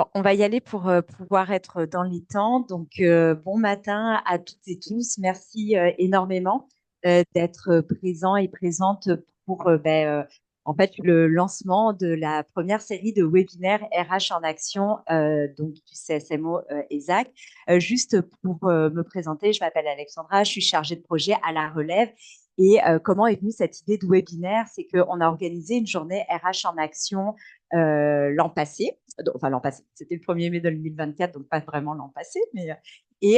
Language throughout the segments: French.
Bon, on va y aller pour pouvoir être dans les temps. Donc, bon matin à toutes et tous. Merci énormément d'être présents et présentes pour en fait, le lancement de la première série de webinaires RH en action donc du CSMO ESAC. Juste pour me présenter, je m'appelle Alexandra, je suis chargée de projet à la relève. Et comment est venue cette idée de webinaire? C'est qu'on a organisé une journée RH en action l'an passé. Enfin, l'an passé, c'était le 1er mai 2024, donc pas vraiment l'an passé.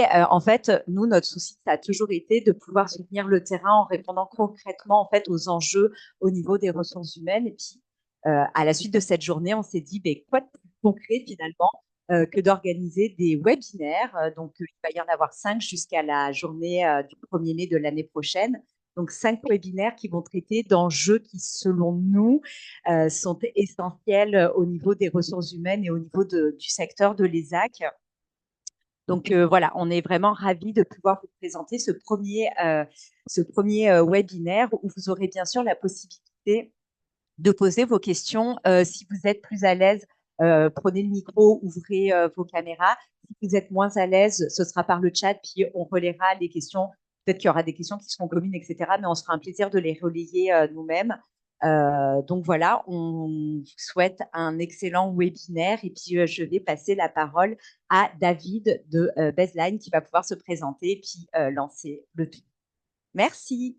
En fait, nous, notre souci, ça a toujours été de pouvoir soutenir le terrain en répondant concrètement en fait, aux enjeux au niveau des ressources humaines. Et puis, à la suite de cette journée, on s'est dit, ben, quoi de plus concret finalement que d'organiser des webinaires. Il va y en avoir 5 jusqu'à la journée du 1er mai de l'année prochaine. Donc, 5 webinaires qui vont traiter d'enjeux qui, selon nous, sont essentiels au niveau des ressources humaines et au niveau du secteur de l'ESAC. Donc voilà, on est vraiment ravis de pouvoir vous présenter ce premier webinaire où vous aurez bien sûr la possibilité de poser vos questions. Si vous êtes plus à l'aise, prenez le micro, ouvrez vos caméras. Si vous êtes moins à l'aise, ce sera par le chat, puis on relaiera les questions. Peut-être qu'il y aura des questions qui seront communes, etc. Mais on sera un plaisir de les relayer nous-mêmes. Donc voilà, on vous souhaite un excellent webinaire et puis je vais passer la parole à David de Baseline qui va pouvoir se présenter et puis lancer le tout. Merci.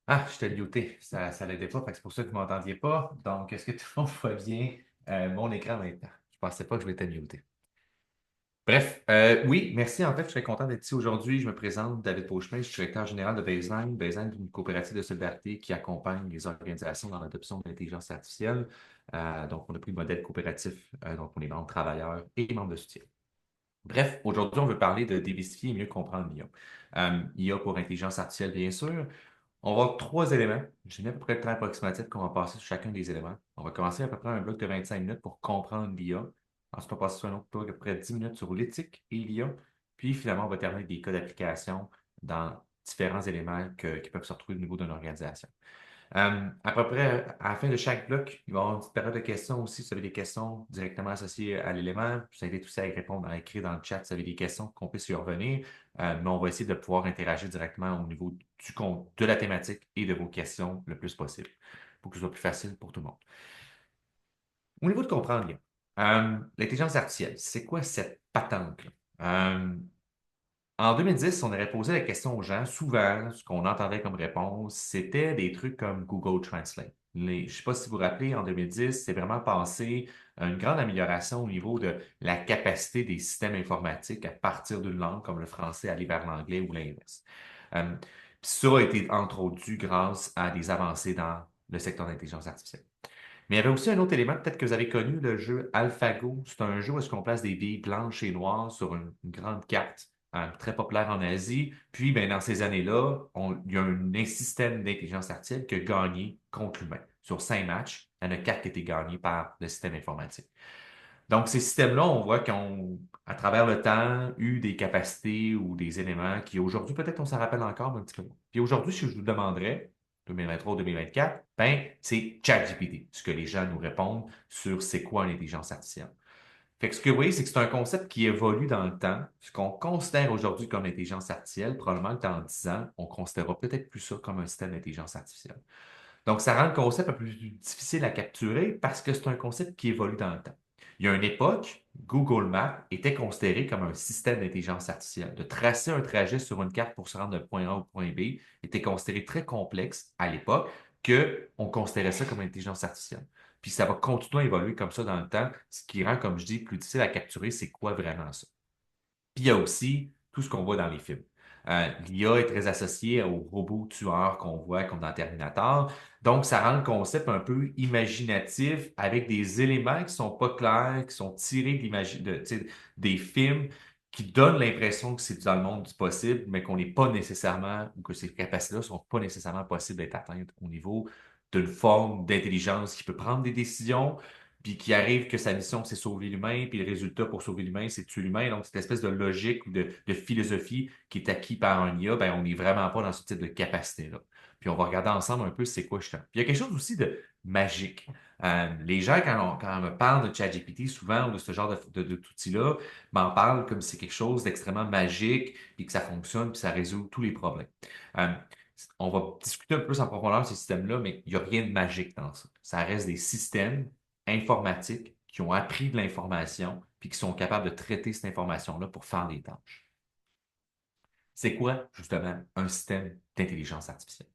Ah, je t'ai muté. Ça l'aidait pas, fait que c'est pour ça que vous ne m'entendiez pas. Donc, est-ce que tout le monde voit bien mon écran maintenant? Je pensais pas que je m'étais muté. Bref, oui, merci. En fait, je suis très content d'être ici aujourd'hui. Je me présente, David Beauchemin, je suis directeur général de Baseline. Baseline est une coopérative de solidarité qui accompagne les organisations dans l'adoption de l'intelligence artificielle. Donc, on a pris le modèle coopératif, donc on est membres travailleurs et membres de soutien. Bref, aujourd'hui, on veut parler de démystifier et mieux comprendre l'IA. IA pour intelligence artificielle, bien sûr. On va avoir trois éléments. J'ai mis à peu près le temps approximatif qu'on va passer sur chacun des éléments. On va commencer à peu près un bloc de 25 minutes pour comprendre l'IA. Ensuite, on va passer sur un autre bloc de à peu près 10 minutes sur l'éthique et l'IA. Puis finalement, on va terminer avec des cas d'application dans différents éléments qui peuvent se retrouver au niveau d'une organisation. À peu près à la fin de chaque bloc, il va y avoir une petite période de questions aussi. Si vous avez des questions directement associées à l'élément, je vous invite aussi à y répondre à écrit dans le chat si vous avez des questions qu'on puisse y revenir. Mais on va essayer de pouvoir interagir directement au niveau de la thématique et de vos questions le plus possible pour que ce soit plus facile pour tout le monde. Au niveau de comprendre l'IA, l'intelligence artificielle, c'est quoi cette patente-là? En 2010, on avait posé la question aux gens. Souvent, ce qu'on entendait comme réponse, c'était des trucs comme Google Translate. Je ne sais pas si vous vous rappelez, en 2010, c'est vraiment passé à une grande amélioration au niveau de la capacité des systèmes informatiques à partir d'une langue comme le français à aller vers l'anglais ou l'inverse. Euh, Puis ça a été entre autres dû grâce à des avancées dans le secteur de l'intelligence artificielle. Mais il y avait aussi un autre élément, peut-être que vous avez connu le jeu AlphaGo. C'est un jeu où est-ce qu'on place des billes blanches et noires sur une grande carte, très populaire en Asie. Puis, ben, dans ces années-là, il y a un système d'intelligence artificielle qui a gagné contre l'humain. Sur 5 matchs, il y en a 4 qui étaient gagnés par le système informatique. Donc, ces systèmes-là, on voit qu'ils ont, à travers le temps, eu des capacités ou des éléments qui, aujourd'hui, peut-être on s'en rappelle encore un petit peu moins. Puis aujourd'hui, si je vous demanderais, 2023 ou 2024, ben, c'est ChatGPT, ce que les gens nous répondent sur c'est quoi l'intelligence artificielle. Fait que ce que vous voyez, c'est que c'est un concept qui évolue dans le temps. Ce qu'on considère aujourd'hui comme l'intelligence artificielle, probablement que dans 10 ans, on considérera peut-être plus ça comme un système d'intelligence artificielle. Donc, ça rend le concept un peu plus difficile à capturer parce que c'est un concept qui évolue dans le temps. Il y a une époque, Google Maps était considéré comme un système d'intelligence artificielle. De tracer un trajet sur une carte pour se rendre d'un point A au point B était considéré très complexe à l'époque qu'on considérait ça comme intelligence artificielle. Puis ça va continuer à évoluer comme ça dans le temps, ce qui rend, comme je dis, plus difficile à capturer, c'est quoi vraiment ça. Puis il y a aussi tout ce qu'on voit dans les films. L'IA est très associée aux robots tueurs qu'on voit comme dans Terminator. Donc, ça rend le concept un peu imaginatif avec des éléments qui sont pas clairs, qui sont tirés tu sais, des films qui donnent l'impression que c'est dans le monde du possible, mais qu'on n'est pas nécessairement, ou que ces capacités-là sont pas nécessairement possibles d'être atteintes au niveau d'une forme d'intelligence qui peut prendre des décisions, puis qui arrive que sa mission, c'est sauver l'humain, puis le résultat pour sauver l'humain, c'est tuer l'humain. Donc, cette espèce de logique ou de philosophie qui est acquis par un IA, ben, on n'est vraiment pas dans ce type de capacité-là. Puis on va regarder ensemble un peu c'est quoi justement. Puis il y a quelque chose aussi de magique. Les gens, quand on me parle de ChatGPT, souvent, ou de ce genre d'outils-là, m'en parlent comme si c'est quelque chose d'extrêmement magique, puis que ça fonctionne, puis ça résout tous les problèmes. Euh, on va discuter un peu plus en profondeur de ces systèmes-là, mais il n'y a rien de magique dans ça. Ça reste des systèmes informatiques qui ont appris de l'information, puis qui sont capables de traiter cette information-là pour faire des tâches. C'est quoi, justement, un système d'intelligence artificielle?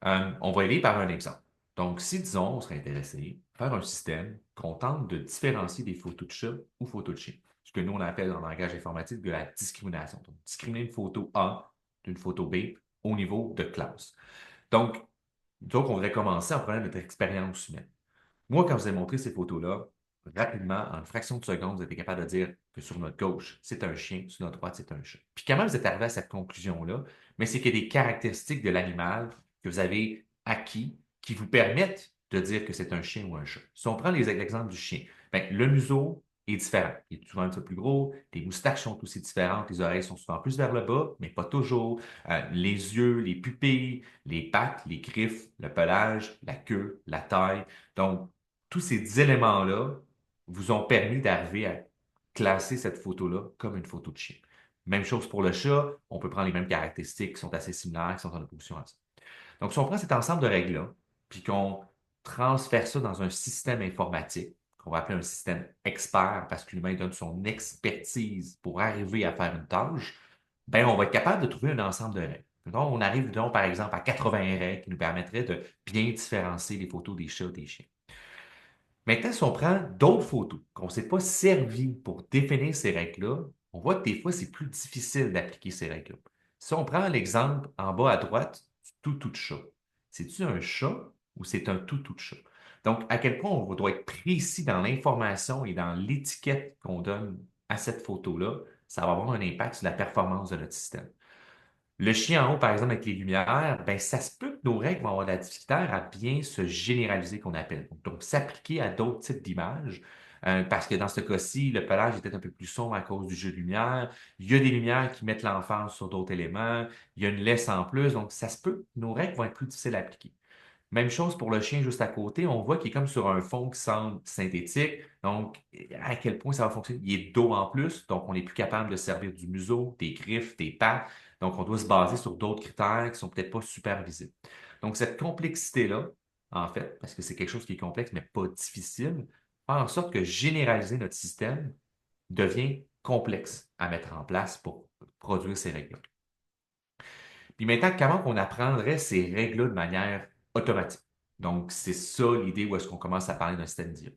On va y aller par un exemple. Donc, si, disons, on serait intéressé à faire un système qu'on tente de différencier des photos de chat ou photos de chien, ce que nous, on appelle en langage informatique de la discrimination. Donc, discriminer une photo A d'une photo B au niveau de classe. Donc on voudrait commencer en prenant notre expérience humaine. Moi, quand je vous ai montré ces photos-là, rapidement, en une fraction de seconde, vous êtes capable de dire que sur notre gauche, c'est un chien, sur notre droite, c'est un chat. Puis comment vous êtes arrivé à cette conclusion-là? Mais c'est qu'il y a des caractéristiques de l'animal que vous avez acquis qui vous permettent de dire que c'est un chien ou un chat. Si on prend l'exemple du chien, ben, le museau est différent. Il est souvent un petit peu plus gros, les moustaches sont aussi différentes, les oreilles sont souvent plus vers le bas, mais pas toujours. Les yeux, les pupilles, les pattes, les griffes, le pelage, la queue, la taille. Donc, tous ces éléments-là vous ont permis d'arriver à classer cette photo-là comme une photo de chien. Même chose pour le chat, on peut prendre les mêmes caractéristiques qui sont assez similaires, qui sont en opposition à ça. Donc, si on prend cet ensemble de règles-là, puis qu'on transfère ça dans un système informatique, qu'on va appeler un système expert, parce que l'humain donne son expertise pour arriver à faire une tâche, ben, on va être capable de trouver un ensemble de règles. Donc, on arrive donc, par exemple, à 80 règles qui nous permettraient de bien différencier les photos des chats et des chiens. Maintenant, si on prend d'autres photos qu'on ne s'est pas servi pour définir ces règles-là, on voit que des fois, c'est plus difficile d'appliquer ces règles-là. Si on prend l'exemple en bas à droite du toutou de chat, c'est-tu un chat ou c'est un toutou de chat? Donc, à quel point on doit être précis dans l'information et dans l'étiquette qu'on donne à cette photo-là, ça va avoir un impact sur la performance de notre système. Le chien en haut, par exemple, avec les lumières, ben, ça se peut que nos règles vont avoir de la difficulté à bien se généraliser, qu'on appelle. Donc, s'appliquer à d'autres types d'images. Parce que dans ce cas-ci, le pelage est peut-être un peu plus sombre à cause du jeu de lumière. Il y a des lumières qui mettent l'emphase sur d'autres éléments. Il y a une laisse en plus. Donc, ça se peut que nos règles vont être plus difficiles à appliquer. Même chose pour le chien juste à côté. On voit qu'il est comme sur un fond qui semble synthétique. Donc, à quel point ça va fonctionner? Il est dos en plus, donc on n'est plus capable de servir du museau, des griffes, des pattes. Donc, on doit se baser sur d'autres critères qui sont peut-être pas super visibles. Donc, cette complexité-là, en fait, parce que c'est quelque chose qui est complexe, mais pas difficile, fait en sorte que généraliser notre système devient complexe à mettre en place pour produire ces règles. Puis maintenant, comment on apprendrait ces règles-là de manière automatique? Donc, c'est ça l'idée où est-ce qu'on commence à parler d'un système d'IA.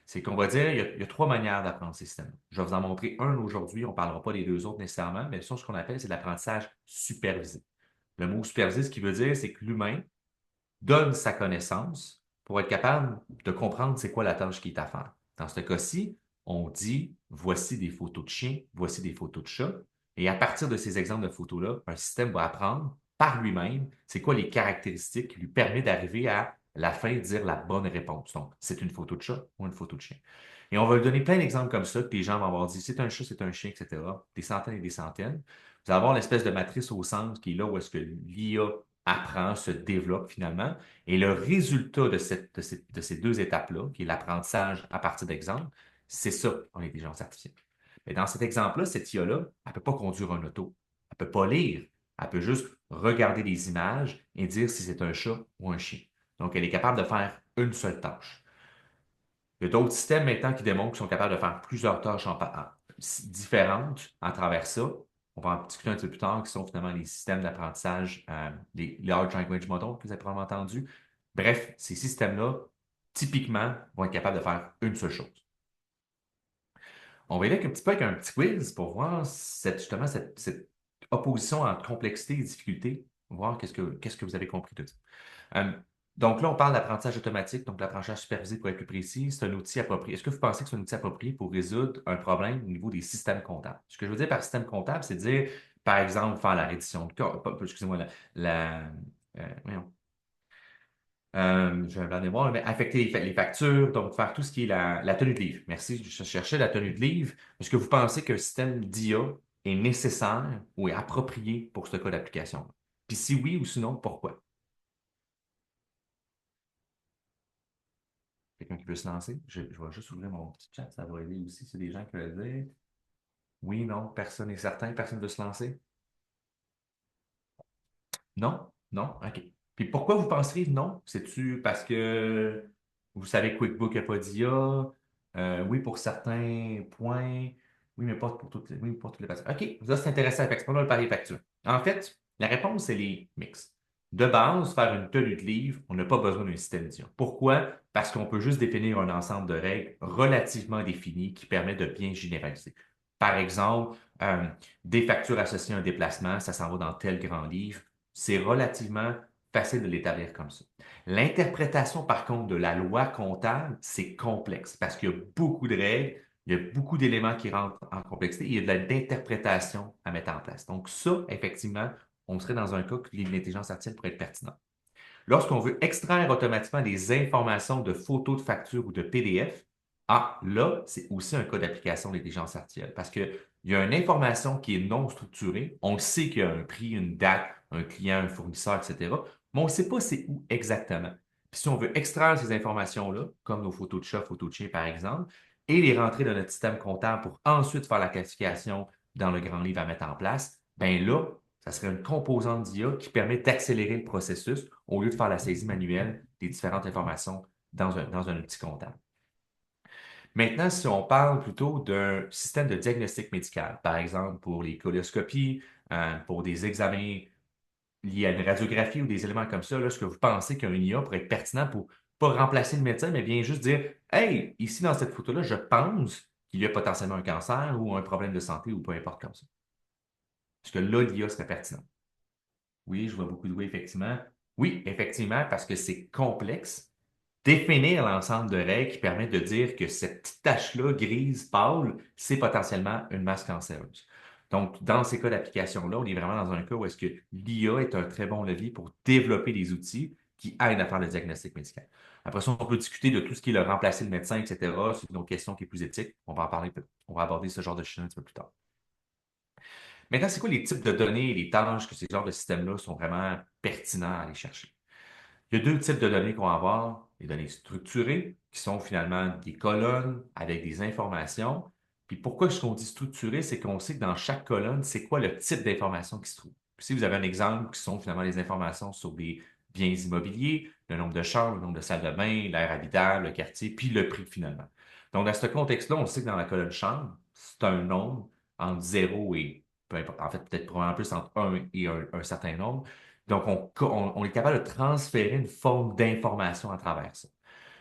C'est qu'on va dire, il y a trois manières d'apprendre ces systèmes. Je vais vous en montrer un aujourd'hui, on ne parlera pas des deux autres nécessairement, mais ce qu'on appelle, c'est l'apprentissage supervisé. Le mot supervisé, ce qui veut dire, c'est que l'humain donne sa connaissance pour être capable de comprendre c'est quoi la tâche qui est à faire. Dans ce cas-ci, on dit voici des photos de chiens, voici des photos de chats. Et à partir de ces exemples de photos-là, un système va apprendre par lui-même c'est quoi les caractéristiques qui lui permettent d'arriver à la fin de dire la bonne réponse. Donc, c'est une photo de chat ou une photo de chien. Et on va lui donner plein d'exemples comme ça, que les gens vont avoir dit c'est un chat, c'est un chien, etc. Des centaines et des centaines. Vous allez avoir l'espèce de matrice au centre qui est là où est-ce que l'IA apprend, se développe finalement. Et le résultat de ces deux étapes-là, qui est l'apprentissage à partir d'exemples, c'est ça en intelligence artificielle. Mais dans cet exemple-là, cette IA-là, elle ne peut pas conduire un auto. Elle ne peut pas lire. Elle peut juste regarder les images et dire si c'est un chat ou un chien. Donc, elle est capable de faire une seule tâche. Il y a d'autres systèmes maintenant qui démontrent qu'ils sont capables de faire plusieurs tâches différentes à travers ça. On va en discuter un petit peu plus tard, qui sont finalement les systèmes d'apprentissage, les Large Language Models que vous avez probablement entendu. Bref, ces systèmes-là, typiquement, vont être capables de faire une seule chose. On va y aller avec un petit peu avec un petit quiz pour voir justement cette opposition entre complexité et difficulté, voir qu'est-ce que vous avez compris de ça. Euh, donc là, on parle d'apprentissage automatique, donc l'apprentissage supervisé pour être plus précis, c'est un outil approprié. Est-ce que vous pensez que c'est un outil approprié pour résoudre un problème au niveau des systèmes comptables? Ce que je veux dire par système comptable, c'est dire, par exemple, faire la reddition de code, excusez-moi, voyons, J'ai un blanc de mémoire, mais affecter les factures, donc faire tout ce qui est la tenue de livre. Merci, je cherchais la tenue de livre. Est-ce que vous pensez qu'un système d'IA est nécessaire ou est approprié pour ce cas d'application? Puis si oui ou sinon, pourquoi? Quelqu'un qui veut se lancer? Je vais juste ouvrir mon petit chat, ça va aider aussi. C'est des gens qui veulent dire oui, non, personne n'est certain, personne ne veut se lancer. Non? Non? OK. Puis pourquoi vous penseriez non? C'est-tu parce que vous savez que QuickBook n'a pas d'IA? Oui, pour certains points. Oui, mais pas pour toutes les, oui, pour toutes les personnes. OK, ça c'est intéressant. Fait que c'est pas mal par les factures. En fait, la réponse, elle est mixte. De base, faire une tenue de livre, on n'a pas besoin d'un système d'IA. Pourquoi? Parce qu'on peut juste définir un ensemble de règles relativement définies qui permet de bien généraliser. Par exemple, des factures associées à un déplacement, ça s'en va dans tel grand livre. C'est relativement facile de l'établir comme ça. L'interprétation, par contre, de la loi comptable, c'est complexe parce qu'il y a beaucoup de règles, il y a beaucoup d'éléments qui rentrent en complexité, et il y a de l'interprétation à mettre en place. Donc ça, effectivement, on serait dans un cas que l'intelligence artificielle pourrait être pertinente. Lorsqu'on veut extraire automatiquement des informations de photos de factures ou de PDF, ah, là, c'est aussi un cas d'application de l'intelligence artificielle parce qu'il y a une information qui est non structurée. On sait qu'il y a un prix, une date, un client, un fournisseur, etc. Mais on ne sait pas c'est où exactement. Puis si on veut extraire ces informations-là, comme nos photos de chat, photos de chien, par exemple, et les rentrer dans notre système comptable pour ensuite faire la classification dans le grand livre à mettre en place, bien là, ça serait une composante d'IA qui permet d'accélérer le processus au lieu de faire la saisie manuelle des différentes informations dans un outil comptable. Maintenant, si on parle plutôt d'un système de diagnostic médical, par exemple pour les coloscopies, pour des examens liés à une radiographie ou des éléments comme ça, là, est-ce que vous pensez qu'un IA pourrait être pertinent pour pas remplacer le médecin, mais bien juste dire, hey, ici dans cette photo-là, je pense qu'il y a potentiellement un cancer ou un problème de santé ou peu importe comme ça. Est-ce que là, l'IA serait pertinent? Oui, je vois beaucoup de oui, effectivement. Oui, effectivement, parce que c'est complexe. Définir l'ensemble de règles qui permet de dire que cette petite tache-là, grise, pâle, c'est potentiellement une masse cancéreuse. Donc, dans ces cas d'application-là, on est vraiment dans un cas où est-ce que l'IA est un très bon levier pour développer des outils qui aident à faire le diagnostic médical. Après ça, on peut discuter de tout ce qui est le remplacer le médecin, etc. C'est une autre question qui est plus éthique. On va en parler, on va aborder ce genre de sujet un petit peu plus tard. Maintenant, c'est quoi les types de données et les tâches que ces genres de systèmes-là sont vraiment pertinents à aller chercher? Il y a deux types de données qu'on va avoir. Les données structurées, qui sont finalement des colonnes avec des informations. Puis pourquoi est-ce qu'on dit structuré, c'est qu'on sait que dans chaque colonne, c'est quoi le type d'information qui se trouve. Puis si vous avez un exemple qui sont finalement les informations sur des biens immobiliers, le nombre de chambres, le nombre de salles de bain, l'air habitable, le quartier, puis le prix finalement. Donc dans ce contexte-là, on sait que dans la colonne chambre, c'est un nombre entre 0 et, peu importe, en fait peut-être probablement plus entre un et un certain nombre. Donc, on est capable de transférer une forme d'information à travers ça.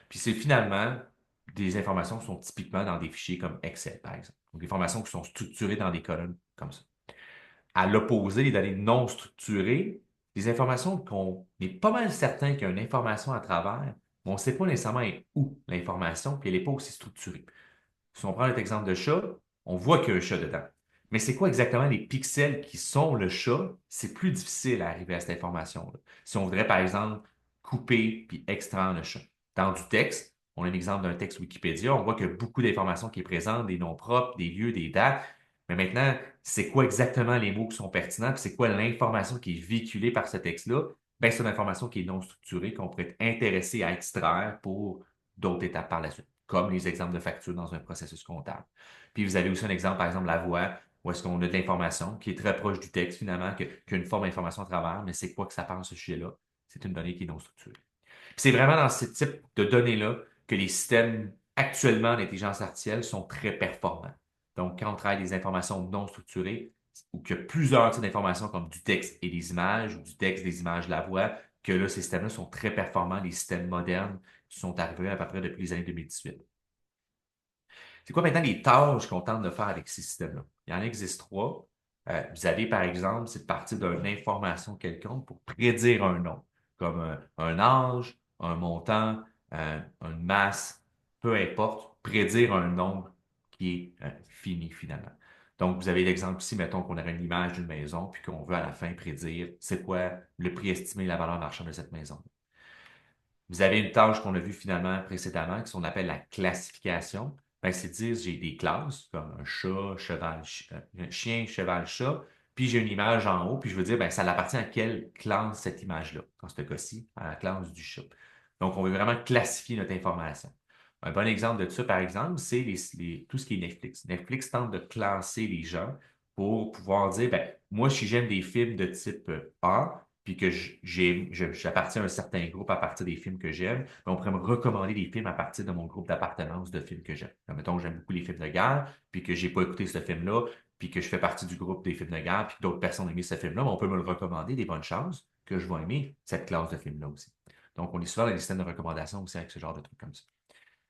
Puis c'est finalement des informations qui sont typiquement dans des fichiers comme Excel, par exemple. Donc, des informations qui sont structurées dans des colonnes comme ça. À l'opposé, les données non structurées, des informations qu'on est pas mal certain qu'il y a une information à travers, mais on ne sait pas nécessairement où l'information, puis elle n'est pas aussi structurée. Si on prend notre exemple de chat, on voit qu'il y a un chat dedans. Mais c'est quoi exactement les pixels qui sont le chat? C'est plus difficile à arriver à cette information-là. Si on voudrait, par exemple, couper puis extraire le chat. Dans du texte, on a un exemple d'un texte Wikipédia, on voit qu'il y a beaucoup d'informations qui est présentes, des noms propres, des lieux, des dates. Mais maintenant, c'est quoi exactement les mots qui sont pertinents, puis c'est quoi l'information qui est véhiculée par ce texte-là? Ben, c'est une information qui est non structurée, qu'on pourrait être intéressé à extraire pour d'autres étapes par la suite, comme les exemples de factures dans un processus comptable. Puis vous avez aussi un exemple, par exemple, la voix, où est-ce qu'on a de l'information qui est très proche du texte, finalement, qui a une forme d'information à travers, mais c'est quoi que ça parle de ce sujet-là? C'est une donnée qui est non structurée. Puis c'est vraiment dans ce type de données-là que les systèmes actuellement d'intelligence artificielle sont très performants. Donc, quand on travaille des informations non structurées, ou qu'il y a plusieurs types d'informations comme du texte et des images, ou du texte, des images, de la voix, que là, ces systèmes-là sont très performants, les systèmes modernes qui sont arrivés à peu près depuis les années 2018. C'est quoi maintenant les tâches qu'on tente de faire avec ces systèmes-là? Il y en existe trois. Vous avez, par exemple, c'est de partir d'une information quelconque pour prédire un nom, comme un âge, un montant, une masse, peu importe, prédire un nombre qui est fini finalement. Donc, vous avez l'exemple ici, mettons qu'on aurait une image d'une maison, puis qu'on veut à la fin prédire c'est quoi le prix estimé, la valeur marchande de cette maison. Vous avez une tâche qu'on a vue finalement précédemment, qui qu'on appelle la classification. Ben, c'est de dire j'ai des classes comme un chat, cheval, un chien, cheval, chat, puis j'ai une image en haut, puis je veux dire, ben, ça appartient à quelle classe cette image-là? Dans ce cas-ci, à la classe du chat. Donc, on veut vraiment classifier notre information. Un bon exemple de ça, par exemple, c'est tout ce qui est Netflix. Netflix tente de classer les gens pour pouvoir dire, ben, moi, si j'aime des films de type A, puis que j'appartiens à un certain groupe à partir des films que j'aime, ben, on pourrait me recommander des films à partir de mon groupe d'appartenance de films que j'aime. Comme, mettons, j'aime beaucoup les films de guerre, puis que j'ai pas écouté ce film-là, puis que je fais partie du groupe des films de guerre, puis que d'autres personnes ont aimé ce film-là, ben, on peut me le recommander, des bonnes chances que je vais aimer cette classe de film-là aussi. Donc, on est souvent dans les systèmes de recommandation aussi avec ce genre de trucs comme ça.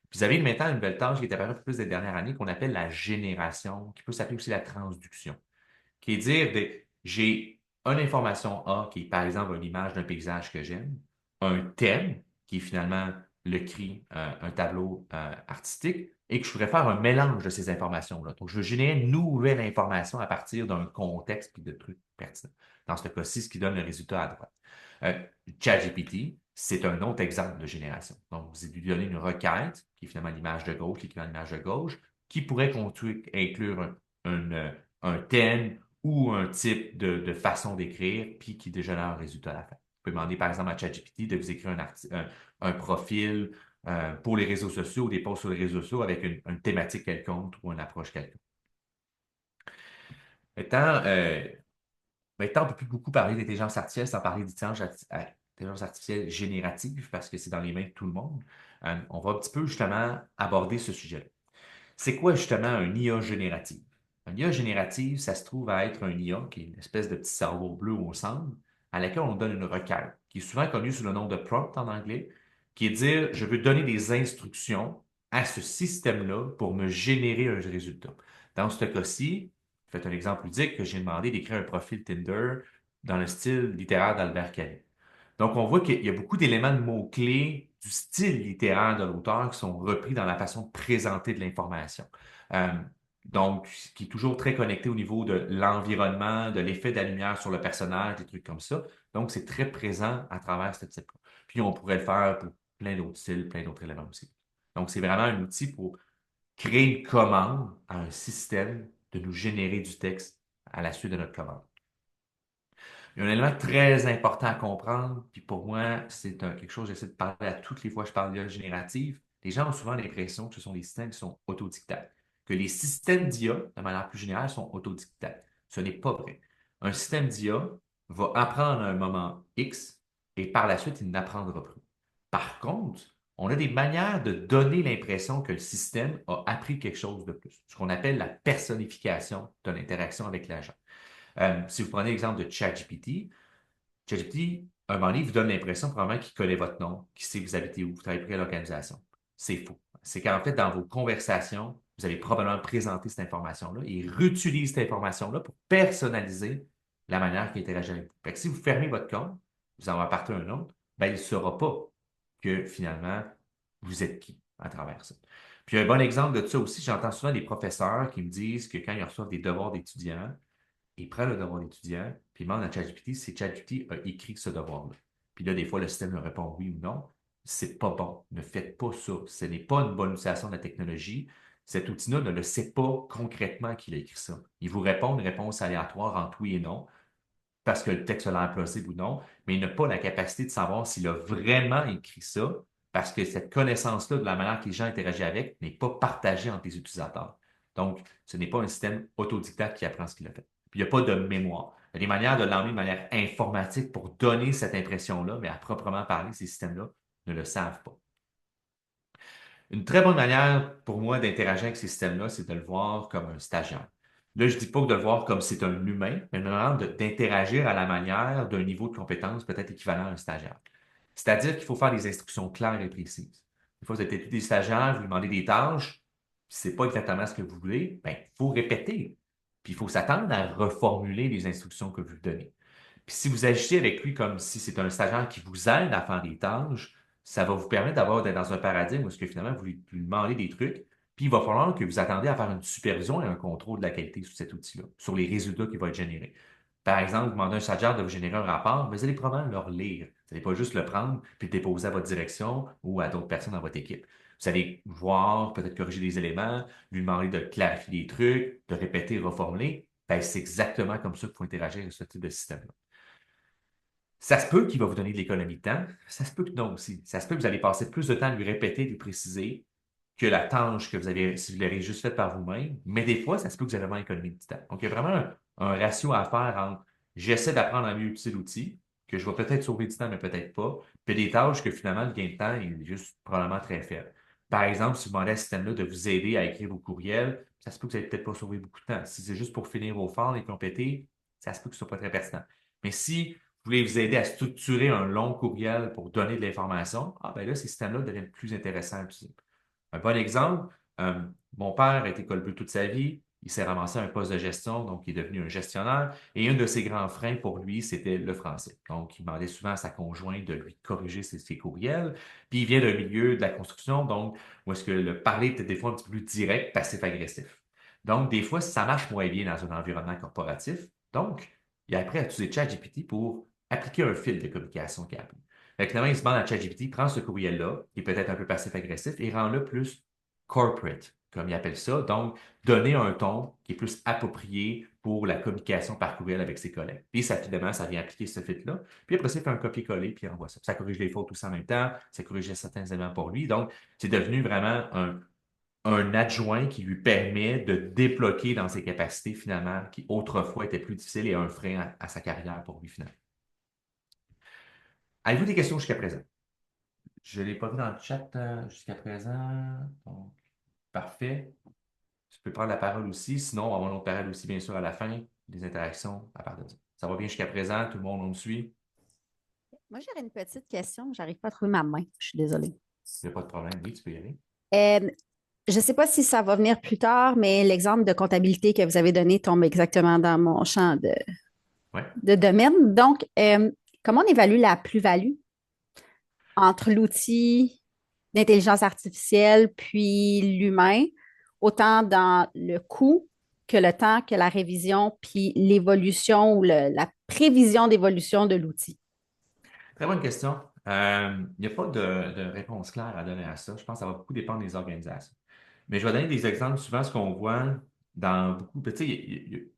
Puis vous avez maintenant une nouvelle tâche qui est apparue un peu plus des dernières années qu'on appelle la génération, qui peut s'appeler aussi la transduction, qui est dire, j'ai une information A qui est par exemple une image d'un paysage que j'aime, un thème qui est finalement le cri, un tableau artistique, et que je voudrais faire un mélange de ces informations-là. Donc, je veux générer une nouvelle information à partir d'un contexte et de trucs pertinents. Dans ce cas-ci, ce qui donne le résultat à droite. Euh, ChatGPT, c'est un autre exemple de génération. Donc, vous lui donnez une requête, qui est finalement l'image de gauche, l'équivalent de l'image de gauche, qui pourrait inclure un thème ou un type de façon d'écrire, puis qui génère un résultat à la fin. Vous pouvez demander, par exemple, à ChatGPT de vous écrire un profil pour les réseaux sociaux ou des posts sur les réseaux sociaux avec une thématique quelconque ou une approche quelconque. Maintenant, Maintenant, on ne peut plus beaucoup parler d'intelligence artificielle sans parler d'intelligence artificielle générative parce que c'est dans les mains de tout le monde. On va un petit peu justement aborder ce sujet-là. C'est quoi justement un IA générative? Un IA générative, ça se trouve à être un IA qui est une espèce de petit cerveau bleu au centre à laquelle on donne une requête, qui est souvent connue sous le nom de prompt en anglais, qui est de dire, je veux donner des instructions à ce système-là pour me générer un résultat. Dans ce cas-ci, faites un exemple ludique que j'ai demandé d'écrire un profil Tinder dans le style littéraire d'Albert Camus. Donc, on voit qu'il y a beaucoup d'éléments de mots-clés du style littéraire de l'auteur qui sont repris dans la façon de présenter de l'information. Euh, donc, qui est toujours très connecté au niveau de l'environnement, de l'effet de la lumière sur le personnage, des trucs comme ça. Donc, c'est très présent à travers ce type-là. Puis, on pourrait le faire pour plein d'autres styles, plein d'autres éléments aussi. Donc, c'est vraiment un outil pour créer une commande à un système de nous générer du texte à la suite de notre commande. Il y a un élément très important à comprendre, puis pour moi, c'est quelque chose que j'essaie de parler à toutes les fois que je parle d'IA générative. Les gens ont souvent l'impression que ce sont des systèmes qui sont autodidactes, que les systèmes d'IA, de manière plus générale, sont autodidactes. Ce n'est pas vrai. Un système d'IA va apprendre à un moment X et par la suite, il n'apprendra plus. Par contre, on a des manières de donner l'impression que le système a appris quelque chose de plus, ce qu'on appelle la personnification de l'interaction avec l'agent. Si vous prenez l'exemple de ChatGPT, ChatGPT, un moment donné, vous donne l'impression probablement qu'il connaît votre nom, qu'il sait vous habitez où, vous travaillez pour quelle organisation. C'est faux. C'est qu'en fait, dans vos conversations, vous allez probablement présenter cette information-là et il réutilise cette information-là pour personnaliser la manière qu'il interagit avec vous. Fait que si vous fermez votre compte, vous en repartez un autre, ben, il ne saura pas que finalement, vous êtes qui à travers ça. Puis un bon exemple de ça aussi, j'entends souvent des professeurs qui me disent que quand ils reçoivent des devoirs d'étudiants, il prend le devoir d'étudiant, puis il demande à ChatGPT si ChatGPT a écrit ce devoir-là. Puis là, des fois, le système lui répond oui ou non. C'est pas bon. Ne faites pas ça. Ce n'est pas une bonne utilisation de la technologie. Cet outil-là ne le sait pas concrètement qu'il a écrit ça. Il vous répond une réponse aléatoire entre oui et non, parce que le texte a l'air plausible ou non, mais il n'a pas la capacité de savoir s'il a vraiment écrit ça, parce que cette connaissance-là de la manière que les gens interagissent avec n'est pas partagée entre les utilisateurs. Donc, ce n'est pas un système autodidacte qui apprend ce qu'il a fait. Puis, il n'y a pas de mémoire. Il y a des manières de l'emmener de manière informatique pour donner cette impression-là, mais à proprement parler, ces systèmes-là ne le savent pas. Une très bonne manière pour moi d'interagir avec ces systèmes-là, c'est de le voir comme un stagiaire. Là, je ne dis pas de le voir comme c'est un humain, mais une manière d'interagir à la manière d'un niveau de compétence peut-être équivalent à un stagiaire. C'est-à-dire qu'il faut faire des instructions claires et précises. Des fois, vous êtes des stagiaires, vous demandez des tâches, puis c'est pas exactement ce que vous voulez, ben, il faut répéter. Puis il faut s'attendre à reformuler les instructions que vous donnez. Puis si vous agissez avec lui comme si c'est un stagiaire qui vous aide à faire des tâches, ça va vous permettre d'être dans un paradigme où ce que finalement vous lui demandez des trucs, puis il va falloir que vous attendiez à faire une supervision et un contrôle de la qualité sur cet outil-là, sur les résultats qui vont être générés. Par exemple, vous demandez à un stagiaire de vous générer un rapport, mais vous allez probablement le relire. Vous n'allez pas juste le prendre puis le déposer à votre direction ou à d'autres personnes dans votre équipe. Vous allez voir, peut-être corriger des éléments, lui demander de clarifier des trucs, de répéter, reformuler. Ben, c'est exactement comme ça qu'il faut interagir avec ce type de système-là. Ça se peut qu'il va vous donner de l'économie de temps. Ça se peut que non aussi. Ça se peut que vous allez passer plus de temps à lui répéter, lui préciser que la tâche que vous avez, si vous l'avez juste faite par vous-même. Mais des fois, ça se peut que vous avez vraiment économie de temps. Donc, il y a vraiment un ratio à faire entre j'essaie d'apprendre à mieux utiliser l'outil, que je vais peut-être sauver du temps, mais peut-être pas, puis des tâches que finalement, le gain de temps est juste probablement très faible. Par exemple, si vous demandez à ce système-là de vous aider à écrire vos courriels, ça se peut que vous n'allez peut-être pas sauver beaucoup de temps. Si c'est juste pour finir vos files et compléter, ça se peut que ce soit pas très pertinent. Mais si vous voulez vous aider à structurer un long courriel pour donner de l'information, ah ben là, ces systèmes-là deviennent plus intéressants à utiliser. Un bon exemple, euh, mon père a été colbu toute sa vie. Il s'est ramassé à un poste de gestion, donc il est devenu un gestionnaire. Et un de ses grands freins pour lui, c'était le français. Donc, il demandait souvent à sa conjointe de lui corriger ses courriels. Puis, il vient d'un milieu de la construction, donc, où est-ce que le parler était des fois un petit peu plus direct, passif-agressif. Donc, des fois, ça marche moins bien dans un environnement corporatif. Donc, il a appris à utiliser ChatGPT pour appliquer un fil de communication qu'il a appris. Fait que finalement, il se demande à ChatGPT, prends ce courriel-là, qui est peut-être un peu passif-agressif, et rend-le plus corporate, comme il appelle ça. Donc, donner un ton qui est plus approprié pour la communication par courriel avec ses collègues. Puis, ça, finalement, ça vient appliquer ce fit-là. Puis après ça, il fait un copier-coller, puis il envoie ça. Ça corrige les fautes aussi en même temps, ça corrige certains éléments pour lui. Donc, c'est devenu vraiment un adjoint qui lui permet de débloquer dans ses capacités, finalement, qui autrefois étaient plus difficiles et un frein à sa carrière pour lui, finalement. Avez-vous des questions jusqu'à présent? Je ne l'ai pas vu dans le chat jusqu'à présent. Donc, parfait. Tu peux prendre la parole aussi. Sinon, on va avoir une autre parole aussi, bien sûr, à la fin, des interactions à part de ça. Ça va bien jusqu'à présent? Tout le monde, on me suit? Moi, j'aurais une petite question. J'arrive pas à trouver ma main. Je suis désolée. Il n'y a pas de problème. Oui, tu peux y aller. Euh, je ne sais pas si ça va venir plus tard, mais l'exemple de comptabilité que vous avez donné tombe exactement dans mon champ Oui. de domaine. Donc, comment on évalue la plus-value entre l'outil d'intelligence artificielle puis l'humain, autant dans le coût que le temps, que la révision, puis l'évolution ou la prévision d'évolution de l'outil? Très bonne question. Il n'y a pas de réponse claire à donner à ça. Je pense que ça va beaucoup dépendre des organisations. Mais je vais donner des exemples. Souvent, ce qu'on voit dans beaucoup. Tu sais,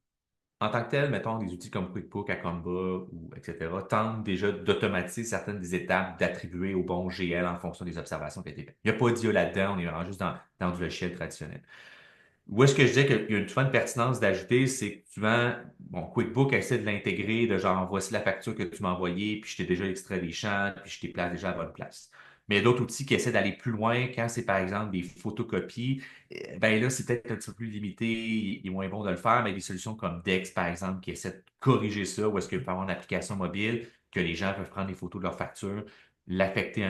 en tant que tel, mettons, des outils comme QuickBook, Akomba ou etc. tentent déjà d'automatiser certaines des étapes, d'attribuer au bon GL en fonction des observations qui ont été faites. Il n'y a pas d'IA là-dedans, on est vraiment juste dans du logiciel traditionnel. Où est-ce que je disais qu'il y a une souvent une pertinence d'ajouter, c'est que souvent, bon, QuickBook essaie de l'intégrer, de genre, voici la facture que tu m'as envoyée, puis je t'ai déjà extrait des champs, puis je t'ai placé déjà à la bonne place. Mais il y a d'autres outils qui essaient d'aller plus loin quand c'est par exemple des photocopies. Ben là, c'est peut-être un petit peu plus limité, il est moins bon de le faire, mais des solutions comme Dex, par exemple, qui essaient de corriger ça, où est-ce qu'il peut y avoir une application mobile, que les gens peuvent prendre des photos de leur facture, l'affecter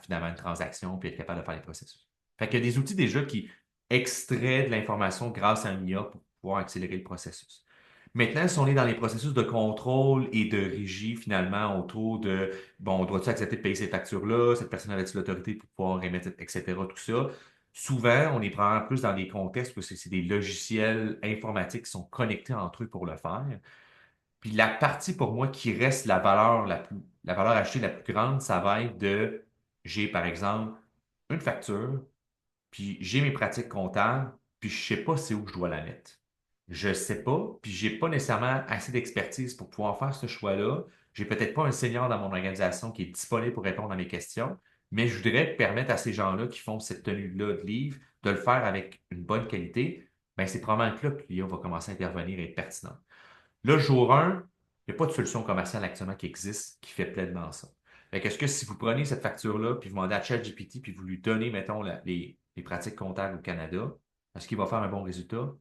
finalement une transaction, puis être capable de faire les processus. Fait qu'il y a des outils déjà qui extrait de l'information grâce à un IA pour pouvoir accélérer le processus. Maintenant, si on est dans les processus de contrôle et de régie, finalement, autour de, bon, dois-tu accepter de payer ces factures-là? Cette personne avait-tu l'autorité pour pouvoir émettre, etc., tout ça. Souvent, on est probablement plus dans des contextes où c'est des logiciels informatiques qui sont connectés entre eux pour le faire. Puis la partie pour moi qui reste la valeur ajoutée la plus grande, ça va être de, j'ai par exemple une facture, puis j'ai mes pratiques comptables, puis je sais pas c'est où je dois la mettre. Je sais pas, puis j'ai pas nécessairement assez d'expertise pour pouvoir faire ce choix-là. J'ai peut-être pas un senior dans mon organisation qui est disponible pour répondre à mes questions, mais je voudrais permettre à ces gens-là qui font cette tenue-là de livre de le faire avec une bonne qualité. Ben, c'est probablement que là que l'IA va commencer à intervenir et être pertinent. Là, jour 1, il n'y a pas de solution commerciale actuellement qui existe qui fait pleinement ça. Fait qu'est-ce que si vous prenez cette facture-là, puis vous demandez à ChatGPT, puis vous lui donnez, mettons, les pratiques comptables au Canada, est-ce qu'il va faire un bon résultat?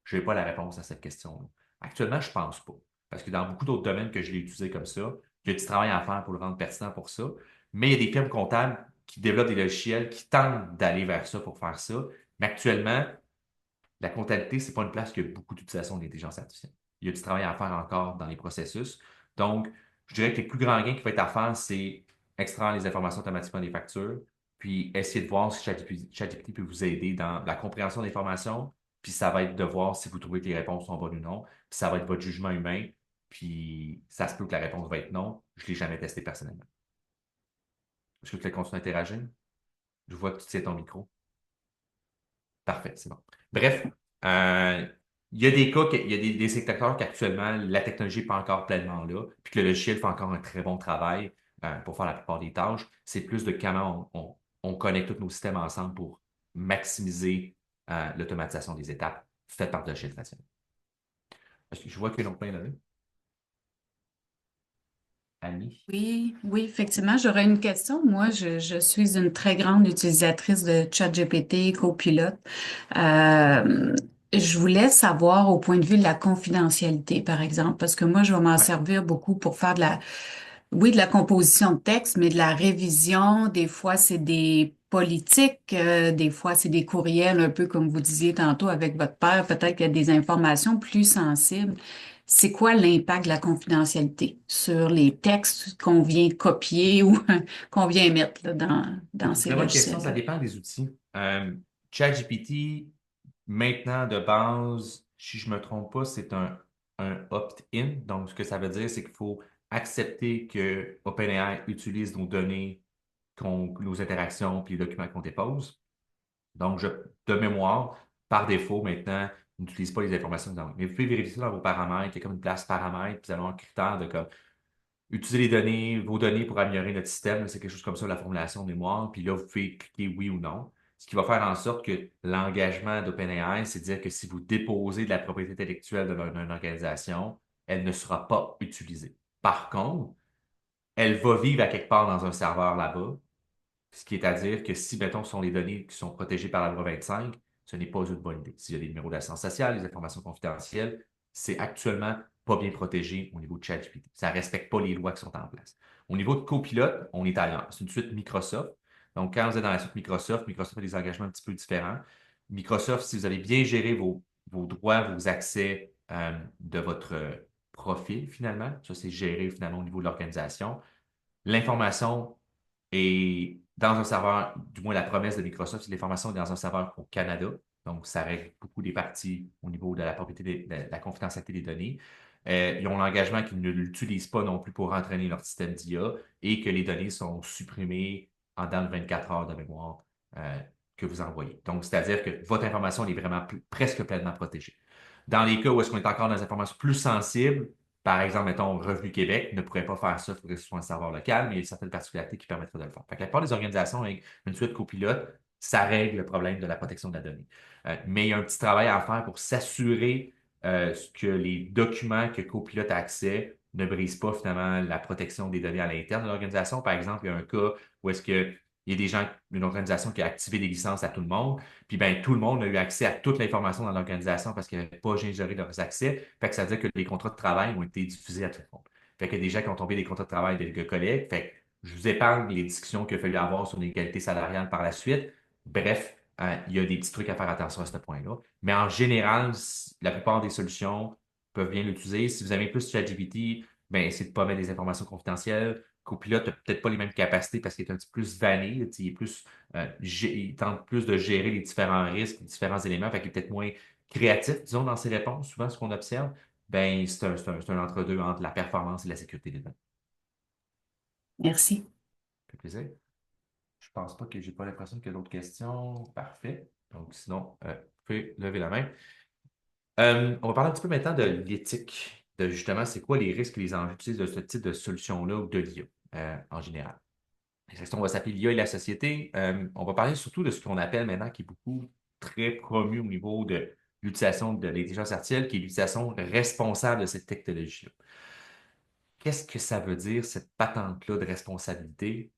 Je n'ai pas la réponse à cette question-là. Actuellement, je ne pense pas. Parce que dans beaucoup d'autres domaines que je l'ai utilisé comme ça, il y a du travail à faire pour le rendre pertinent pour ça. Mais il y a des firmes comptables qui développent des logiciels qui tentent d'aller vers ça pour faire ça. Mais actuellement, la comptabilité, c'est pas une place qui a beaucoup d'utilisation de l'intelligence artificielle. Il y a du travail à faire encore dans les processus. Donc, je dirais que les plus grands gains qui vont être à faire, c'est extraire les informations automatiquement des factures, puis essayer de voir si ChatGPT peut vous aider dans la compréhension d'informations, puis ça va être de voir si vous trouvez que les réponses sont bonnes ou non, puis ça va être votre jugement humain puis ça se peut que la réponse va être non. Je ne l'ai jamais testé personnellement. Est-ce que tu veux continuer à interagir? Je vois que tu tiens ton micro. Parfait, c'est bon. Bref, euh, il y a des cas, il y a des secteurs qu'actuellement, la technologie n'est pas encore pleinement là, puis que le logiciel fait encore un très bon travail pour faire la plupart des tâches. C'est plus de comment on connecte tous nos systèmes ensemble pour maximiser l'automatisation des étapes faites par le logiciel traditionnel. Je vois qu'il y a une autre main là. Annie? Oui, oui, effectivement, j'aurais une question. Moi, je suis une très grande utilisatrice de ChatGPT, Copilot. Euh, je voulais savoir au point de vue de la confidentialité, par exemple, parce que moi, je vais m'en Ouais. servir beaucoup pour faire oui, de la composition de texte, mais de la révision. Des fois, c'est des politiques, des fois, c'est des courriels, un peu comme vous disiez tantôt avec votre père. Peut-être qu'il y a des informations plus sensibles. C'est quoi l'impact de la confidentialité sur les textes qu'on vient copier ou qu'on vient mettre là, C'est dans une ces très bonne question, ça logiciels-là? dépend des outils. ChatGPT, maintenant, de base, si je ne me trompe pas, c'est un opt-in. Donc, ce que ça veut dire, c'est qu'il faut accepter que OpenAI utilise nos données, nos interactions puis les documents qu'on dépose. Donc, de mémoire, par défaut, maintenant, ils n'utilisent pas les informations que vous envoyez. Mais vous pouvez vérifier dans vos paramètres, il y a comme une place paramètres, puis vous allez avoir un critère de comme utiliser vos données pour améliorer notre système. C'est quelque chose comme ça, la formulation de mémoire. Puis là, vous pouvez cliquer oui ou non. Ce qui va faire en sorte que l'engagement d'OpenAI, c'est de dire que si vous déposez de la propriété intellectuelle d'une organisation, elle ne sera pas utilisée. Par contre, elle va vivre à quelque part dans un serveur là-bas, ce qui est à dire que si, mettons, ce sont les données qui sont protégées par la loi 25, ce n'est pas une bonne idée. S'il y a des numéros d'assurance sociale, des informations confidentielles, c'est actuellement pas bien protégé au niveau de ChatGPT. Ça ne respecte pas les lois qui sont en place. Au niveau de Copilot, on est ailleurs. C'est une suite Microsoft. Donc, quand vous êtes dans la suite Microsoft, Microsoft a des engagements un petit peu différents. Microsoft, si vous avez bien géré vos droits, vos accès de votre profil, finalement, ça c'est géré finalement au niveau de l'organisation. L'information est dans un serveur, du moins la promesse de Microsoft, c'est que l'information est dans un serveur au Canada. Donc, ça règle beaucoup des parties au niveau de la propriété, de la confidentialité des données. Ils ont l'engagement qu'ils ne l'utilisent pas non plus pour entraîner leur système d'IA et que les données sont supprimées en dans de 24 heures de mémoire que vous envoyez. Donc, c'est-à-dire que votre information elle est vraiment presque pleinement protégée. Dans les cas où est-ce qu'on est encore dans des informations plus sensibles, par exemple, mettons, Revenu Québec ne pourrait pas faire ça, il faudrait que ce soit un serveur local, mais il y a certaines particularités qui permettraient de le faire. Fait que la plupart des organisations avec une suite copilote, ça règle le problème de la protection de la donnée. Mais il y a un petit travail à faire pour s'assurer que les documents que Copilot a accès ne brisent pas finalement la protection des données à l'interne de l'organisation. Par exemple, il y a un cas où est-ce que il y a des gens, une organisation qui a activé des licences à tout le monde, puis ben tout le monde a eu accès à toute l'information dans l'organisation parce qu'ils n'avaient pas géré leurs accès. Fait que ça veut dire que les contrats de travail ont été diffusés à tout le monde. Fait que des gens qui ont tombé des contrats de travail des collègues. Fait que je vous épargne les discussions qu'il a fallu avoir sur l'égalité salariale par la suite. Bref, il y a des petits trucs à faire attention à ce point-là. Mais en général, la plupart des solutions peuvent bien l'utiliser. Si vous avez plus de ChatGPT, ben, essayez de ne pas mettre des informations confidentielles. Copilot n'a peut-être pas les mêmes capacités parce qu'il est un petit peu plus vanille, il est plus, il tente plus de gérer les différents risques, les différents éléments, fait qu'il est peut-être moins créatif, disons, dans ses réponses. Souvent, ce qu'on observe, ben, c'est un entre-deux entre la performance et la sécurité des données. Merci. Ça fait plaisir. Je pense pas que j'ai pas l'impression qu'il y a d'autres questions. Parfait. Donc, sinon, vous pouvez lever la main. On va parler un petit peu maintenant de l'éthique, de justement, c'est quoi les risques et les enjeux de ce type de solution-là ou de l'IA en général. La section va s'appeler l'IA et la société. On va parler surtout de ce qu'on appelle maintenant, qui est beaucoup très promu au niveau de l'utilisation de l'intelligence artificielle, qui est l'utilisation responsable de cette technologie-là. Qu'est-ce que ça veut dire, cette patente-là de responsabilité?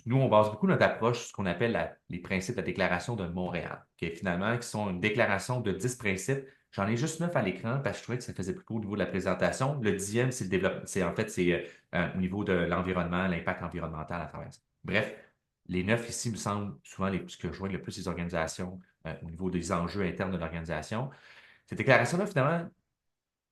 Nous, on base beaucoup notre approche sur ce qu'on appelle les principes de la déclaration de Montréal, finalement, qui sont une déclaration de 10 principes. J'en ai juste 9 à l'écran parce que je trouvais que ça faisait plus court au niveau de la présentation. Le 10e, c'est le développement. C'est au niveau de l'environnement, l'impact environnemental à travers ça. Bref, les 9 ici me semblent souvent ce que joignent le plus les organisations au niveau des enjeux internes de l'organisation. Cette déclaration-là, finalement,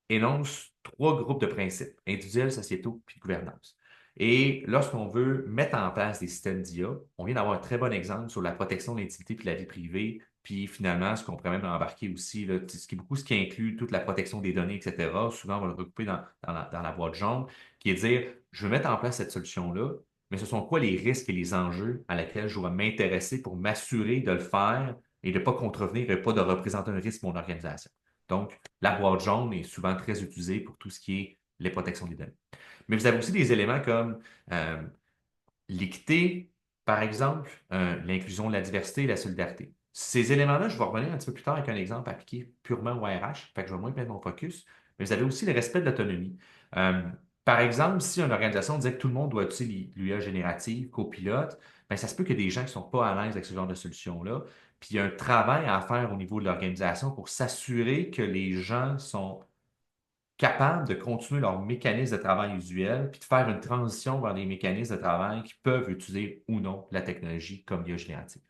énonce 3 groupes de principes, individuels, sociétaux, puis de gouvernance. Et lorsqu'on veut mettre en place des systèmes d'IA, on vient d'avoir un très bon exemple sur la protection de l'intimité puis de la vie privée, Puis finalement, ce qu'on pourrait même embarquer aussi, là, ce qui inclut toute la protection des données, etc., souvent on va le recouper dans la boîte jaune, qui est de dire, je veux mettre en place cette solution-là, mais ce sont quoi les risques et les enjeux à laquelle je dois m'intéresser pour m'assurer de le faire et de ne pas contrevenir et pas de représenter un risque pour mon organisation. Donc, la boîte jaune est souvent très utilisée pour tout ce qui est les protections des données. Mais vous avez aussi des éléments comme euh, l'équité, par exemple, l'inclusion, la diversité et la solidarité. Ces éléments-là, je vais revenir un petit peu plus tard avec un exemple appliqué purement au RH, fait que je vais moins mettre mon focus, mais vous avez aussi le respect de l'autonomie. Euh, Par exemple, si une organisation disait que tout le monde doit utiliser l'IA générative, copilote, ben, ça se peut qu'il y ait des gens qui ne sont pas à l'aise avec ce genre de solution-là. Puis il y a un travail à faire au niveau de l'organisation pour s'assurer que les gens sont capables de continuer leur mécanisme de travail usuel, puis de faire une transition vers des mécanismes de travail qui peuvent utiliser ou non la technologie comme l'IA générative.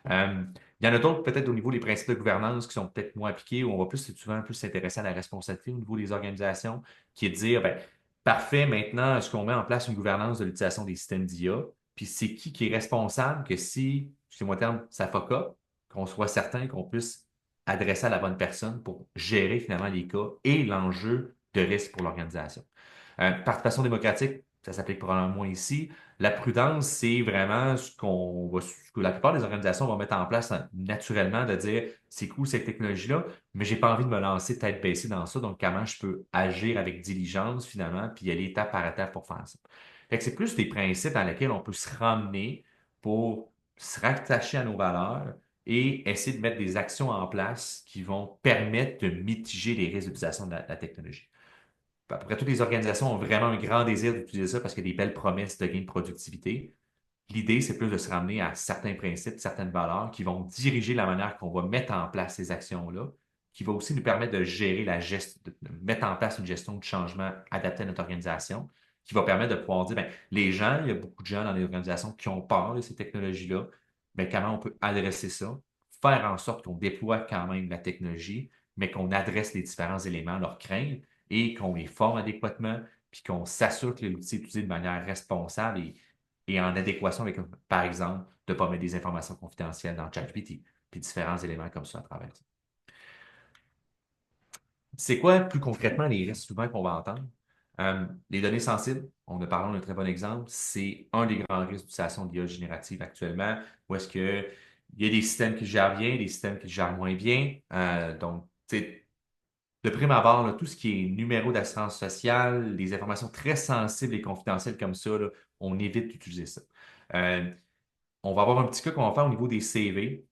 Euh, il y en a d'autres peut-être au niveau des principes de gouvernance qui sont peut-être moins appliqués, où on va plus souvent plus s'intéresser à la responsabilité au niveau des organisations, qui est de dire, ben, parfait, maintenant, est-ce qu'on met en place une gouvernance de l'utilisation des systèmes d'IA, puis c'est qui est responsable que si, excusez-moi le terme, ça fuck up, qu'on soit certain qu'on puisse adresser à la bonne personne pour gérer finalement les cas et l'enjeu de risque pour l'organisation. Participation démocratique, ça s'applique probablement moins ici. La prudence, c'est vraiment ce que la plupart des organisations vont mettre en place naturellement, de dire c'est cool cette technologie-là, mais j'ai pas envie de me lancer tête baissée dans ça, donc comment je peux agir avec diligence finalement, puis y aller étape par étape pour faire ça. Fait que c'est plus des principes dans lesquels on peut se ramener pour se rattacher à nos valeurs et essayer de mettre des actions en place qui vont permettre de mitiger les risques d'utilisation de la technologie. À peu près toutes les organisations ont vraiment un grand désir d'utiliser ça parce qu'il y a des belles promesses de gain de productivité. L'idée, c'est plus de se ramener à certains principes, certaines valeurs qui vont diriger la manière qu'on va mettre en place ces actions-là, qui va aussi nous permettre de gérer de mettre en place une gestion de changement adaptée à notre organisation, qui va permettre de pouvoir dire, ben, les gens, il y a beaucoup de gens dans les organisations qui ont peur de ces technologies-là, mais comment on peut adresser ça, faire en sorte qu'on déploie quand même la technologie, mais qu'on adresse les différents éléments, leurs craintes, et qu'on les forme adéquatement, puis qu'on s'assure que l'outil est utilisé de manière responsable et en adéquation avec, par exemple, de ne pas mettre des informations confidentielles dans ChatGPT, puis différents éléments comme ça à travers ça. C'est quoi plus concrètement les risques souvent qu'on va entendre? Les données sensibles, on a parlé d'un très bon exemple, c'est un des grands risques d'utilisation de l'IA générative actuellement, où est-ce que il y a des systèmes qui gèrent bien, des systèmes qui gèrent moins bien. Donc, de prime abord, là, tout ce qui est numéro d'assurance sociale, des informations très sensibles et confidentielles comme ça, là, on évite d'utiliser ça. Euh, on va avoir un petit cas qu'on va faire au niveau des CV,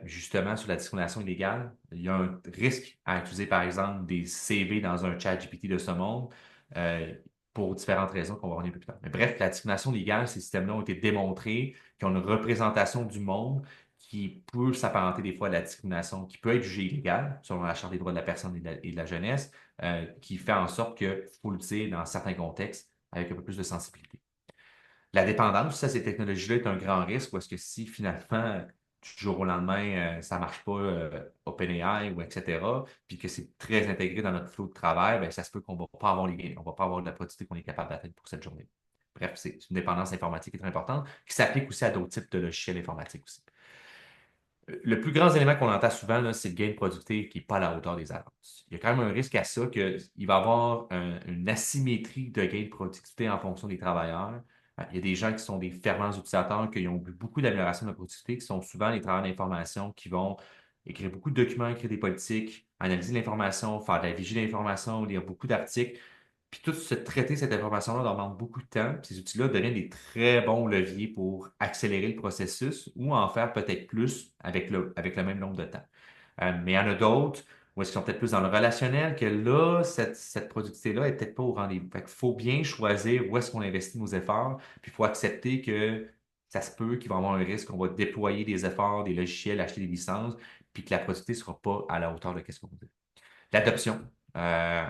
justement sur la discrimination illégale. Il y a un risque à utiliser, par exemple, des CV dans un chat GPT de ce monde, euh, pour différentes raisons qu'on va revenir plus tard. Mais bref, la discrimination légale, ces systèmes-là ont été démontrés, qui ont une représentation du monde qui peut s'apparenter des fois à la discrimination, qui peut être jugée illégale, selon la Charte des droits de la personne et de la jeunesse, qui fait en sorte qu'il faut l'utiliser dans certains contextes avec un peu plus de sensibilité. La dépendance, ça, ces technologies-là est un grand risque parce que si finalement, du jour au lendemain, ça ne marche pas, OpenAI ou etc., puis que c'est très intégré dans notre flot de travail, ben, ça se peut qu'on ne va pas avoir on va pas avoir de la productivité qu'on est capable d'atteindre pour cette journée. Bref, c'est une dépendance informatique qui est très importante, qui s'applique aussi à d'autres types de logiciels informatiques aussi. Le plus grand élément qu'on entend souvent, là, c'est le gain de productivité qui n'est pas à la hauteur des attentes. Il y a quand même un risque à ça qu'il va y avoir une asymétrie de gain de productivité en fonction des travailleurs. Il y a des gens qui sont des fervents utilisateurs, qui ont vu beaucoup d'amélioration de la productivité, qui sont souvent les travailleurs d'information, qui vont écrire beaucoup de documents, écrire des politiques, analyser l'information, faire de la vigie d'information, lire beaucoup d'articles. Puis tout traiter cette information-là demande beaucoup de temps. Puis ces outils-là deviennent des très bons leviers pour accélérer le processus ou en faire peut-être plus avec le même nombre de temps. Mais il y en a d'autres où est-ce qu'ils sont peut-être plus dans le relationnel, que là, cette productivité-là est peut-être pas au rendez-vous. Fait qu'il faut bien choisir où est-ce qu'on investit nos efforts, puis il faut accepter que ça se peut qu'il va y avoir un risque qu'on va déployer des efforts, des logiciels, acheter des licences, puis que la productivité ne sera pas à la hauteur de ce qu'on veut. L'adoption. Euh,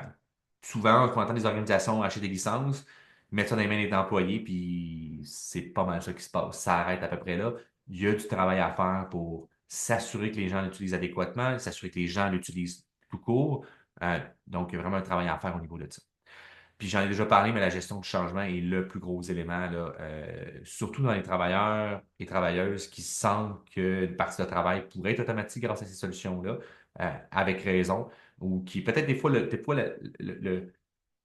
Souvent, on entend des organisations acheter des licences, mettre ça dans les mains des employés, puis c'est pas mal ça qui se passe. Ça arrête à peu près là. Il y a du travail à faire pour s'assurer que les gens l'utilisent adéquatement, s'assurer que les gens l'utilisent tout court. Donc, il y a vraiment un travail à faire au niveau de ça. Puis j'en ai déjà parlé, mais la gestion du changement est le plus gros élément, là, surtout dans les travailleurs et travailleuses qui sentent qu'une partie de travail pourrait être automatique grâce à ces solutions-là, avec raison, ou qui peut-être des fois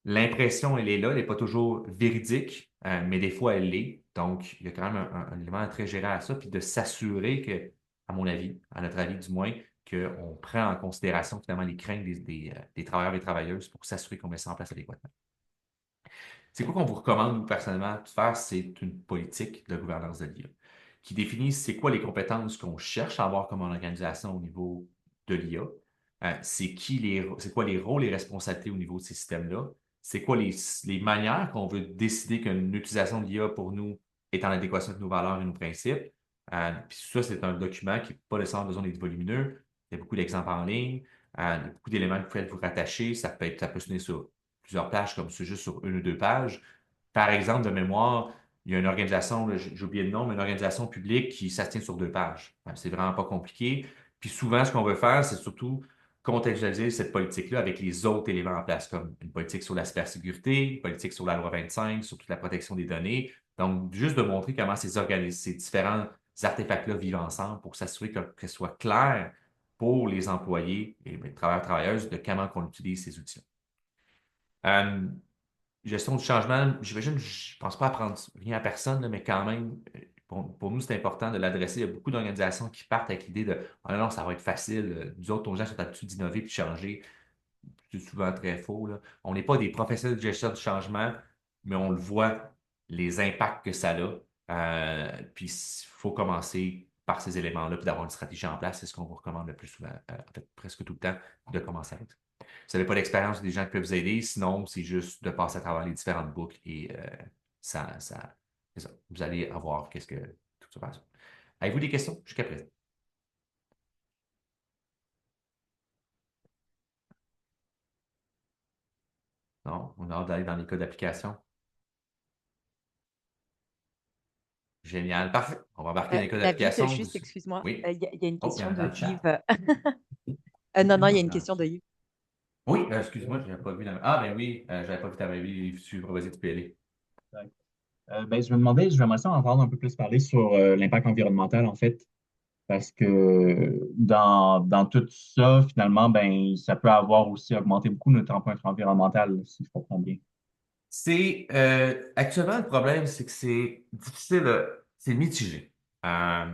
l'impression, elle est là, elle n'est pas toujours véridique, mais des fois, elle l'est. Donc, il y a quand même un élément à très gérer à ça, puis de s'assurer que, à mon avis, à notre avis du moins, qu'on prend en considération finalement les craintes des travailleurs et travailleuses pour s'assurer qu'on met ça en place adéquatement. C'est quoi qu'on vous recommande, nous, personnellement, de faire? C'est une politique de gouvernance de l'IA qui définit c'est quoi les compétences qu'on cherche à avoir comme organisation au niveau de l'IA. C'est quoi les rôles et responsabilités au niveau de ces systèmes-là? C'est quoi les manières qu'on veut décider qu'une utilisation de l'IA pour nous est en adéquation avec nos valeurs et nos principes? Puis ça, c'est un document qui n'est pas nécessairement besoin d'être volumineux. Il y a beaucoup d'exemples en ligne, il y a beaucoup d'éléments que vous pouvez vous rattacher. Ça peut se tenir sur plusieurs pages comme ça, juste sur une ou deux pages. Par exemple, de mémoire, il y a une organisation, là, j'ai oublié le nom, mais une organisation publique qui ça se tient sur deux pages. C'est vraiment pas compliqué. Puis souvent, ce qu'on veut faire, c'est surtout contextualiser cette politique-là avec les autres éléments en place, comme une politique sur la cybersécurité, une politique sur la loi 25, sur toute la protection des données. Donc, juste de montrer comment ces différents artefacts-là vivent ensemble pour s'assurer que ce soit clair pour les employés et les travailleurs, travailleuses de comment on utilise ces outils. Gestion du changement, j'imagine, je pense pas apprendre rien à personne, là, mais quand même, pour nous, c'est important de l'adresser. Il y a beaucoup d'organisations qui partent avec l'idée de ah non, ça va être facile. Nous autres, nos gens sont habitués d'innover et de changer. C'est souvent très faux, là. On n'est pas des professionnels de gestion du changement, mais on le voit, les impacts que ça a. Puis il faut commencer par ces éléments-là, puis d'avoir une stratégie en place. C'est ce qu'on vous recommande le plus souvent, en fait, presque tout le temps, de commencer avec ça. Vous n'avez pas d'expérience des gens qui peuvent vous aider, sinon c'est juste de passer à travers les différentes boucles et c'est ça. Vous allez avoir qu'est-ce que tout ça passe. Avez-vous des questions jusqu'à présent? Non? On a hâte d'aller dans les cas d'application. Génial, parfait. On va embarquer dans les cas David, d'application. juste, excuse-moi, Oui. il y a une Oh, il y en question a dans de le chat. Yves. Non, il y a une question de Yves. Oui, excuse-moi, je n'avais pas vu Ah, ben oui, j'avais pas vu ta main. Vas-y, tu peux y aller. Ben, je me demandais, j'aimerais ça entendre un peu plus parler sur l'impact environnemental, en fait, parce que dans tout ça, finalement, ben, ça peut avoir aussi augmenté beaucoup notre empreinte environnementale, si je comprends bien. Actuellement, le problème, c'est que c'est difficile, c'est mitigé. Euh,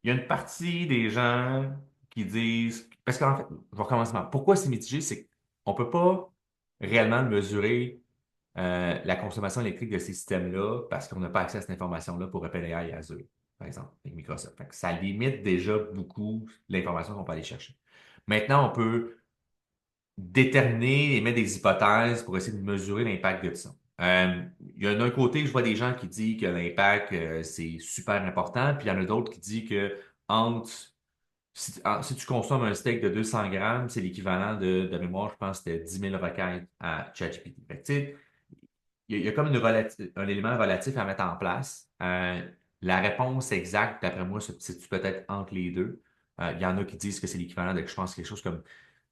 il y a une partie des gens qui disent, parce qu'en fait, je vais recommencer. Pourquoi c'est mitigé? C'est qu'on ne peut pas réellement mesurer la consommation électrique de ces systèmes-là parce qu'on n'a pas accès à cette information-là pour OpenAI et Azure, par exemple, avec Microsoft. Fait que ça limite déjà beaucoup l'information qu'on peut aller chercher. Maintenant, on peut déterminer et mettre des hypothèses pour essayer de mesurer l'impact de ça. Il y a d'un côté, je vois des gens qui disent que l'impact, c'est super important, puis il y en a d'autres qui disent que entre, si tu consommes un steak de 200 grammes, c'est l'équivalent de mémoire, je pense, que c'était 10 000 requêtes à ChatGPT. Fait que, tu sais, il y a comme un élément relatif à mettre en place. La réponse exacte, d'après moi, se situe peut-être entre les deux. Il y en a qui disent que c'est l'équivalent de, je pense, quelque chose comme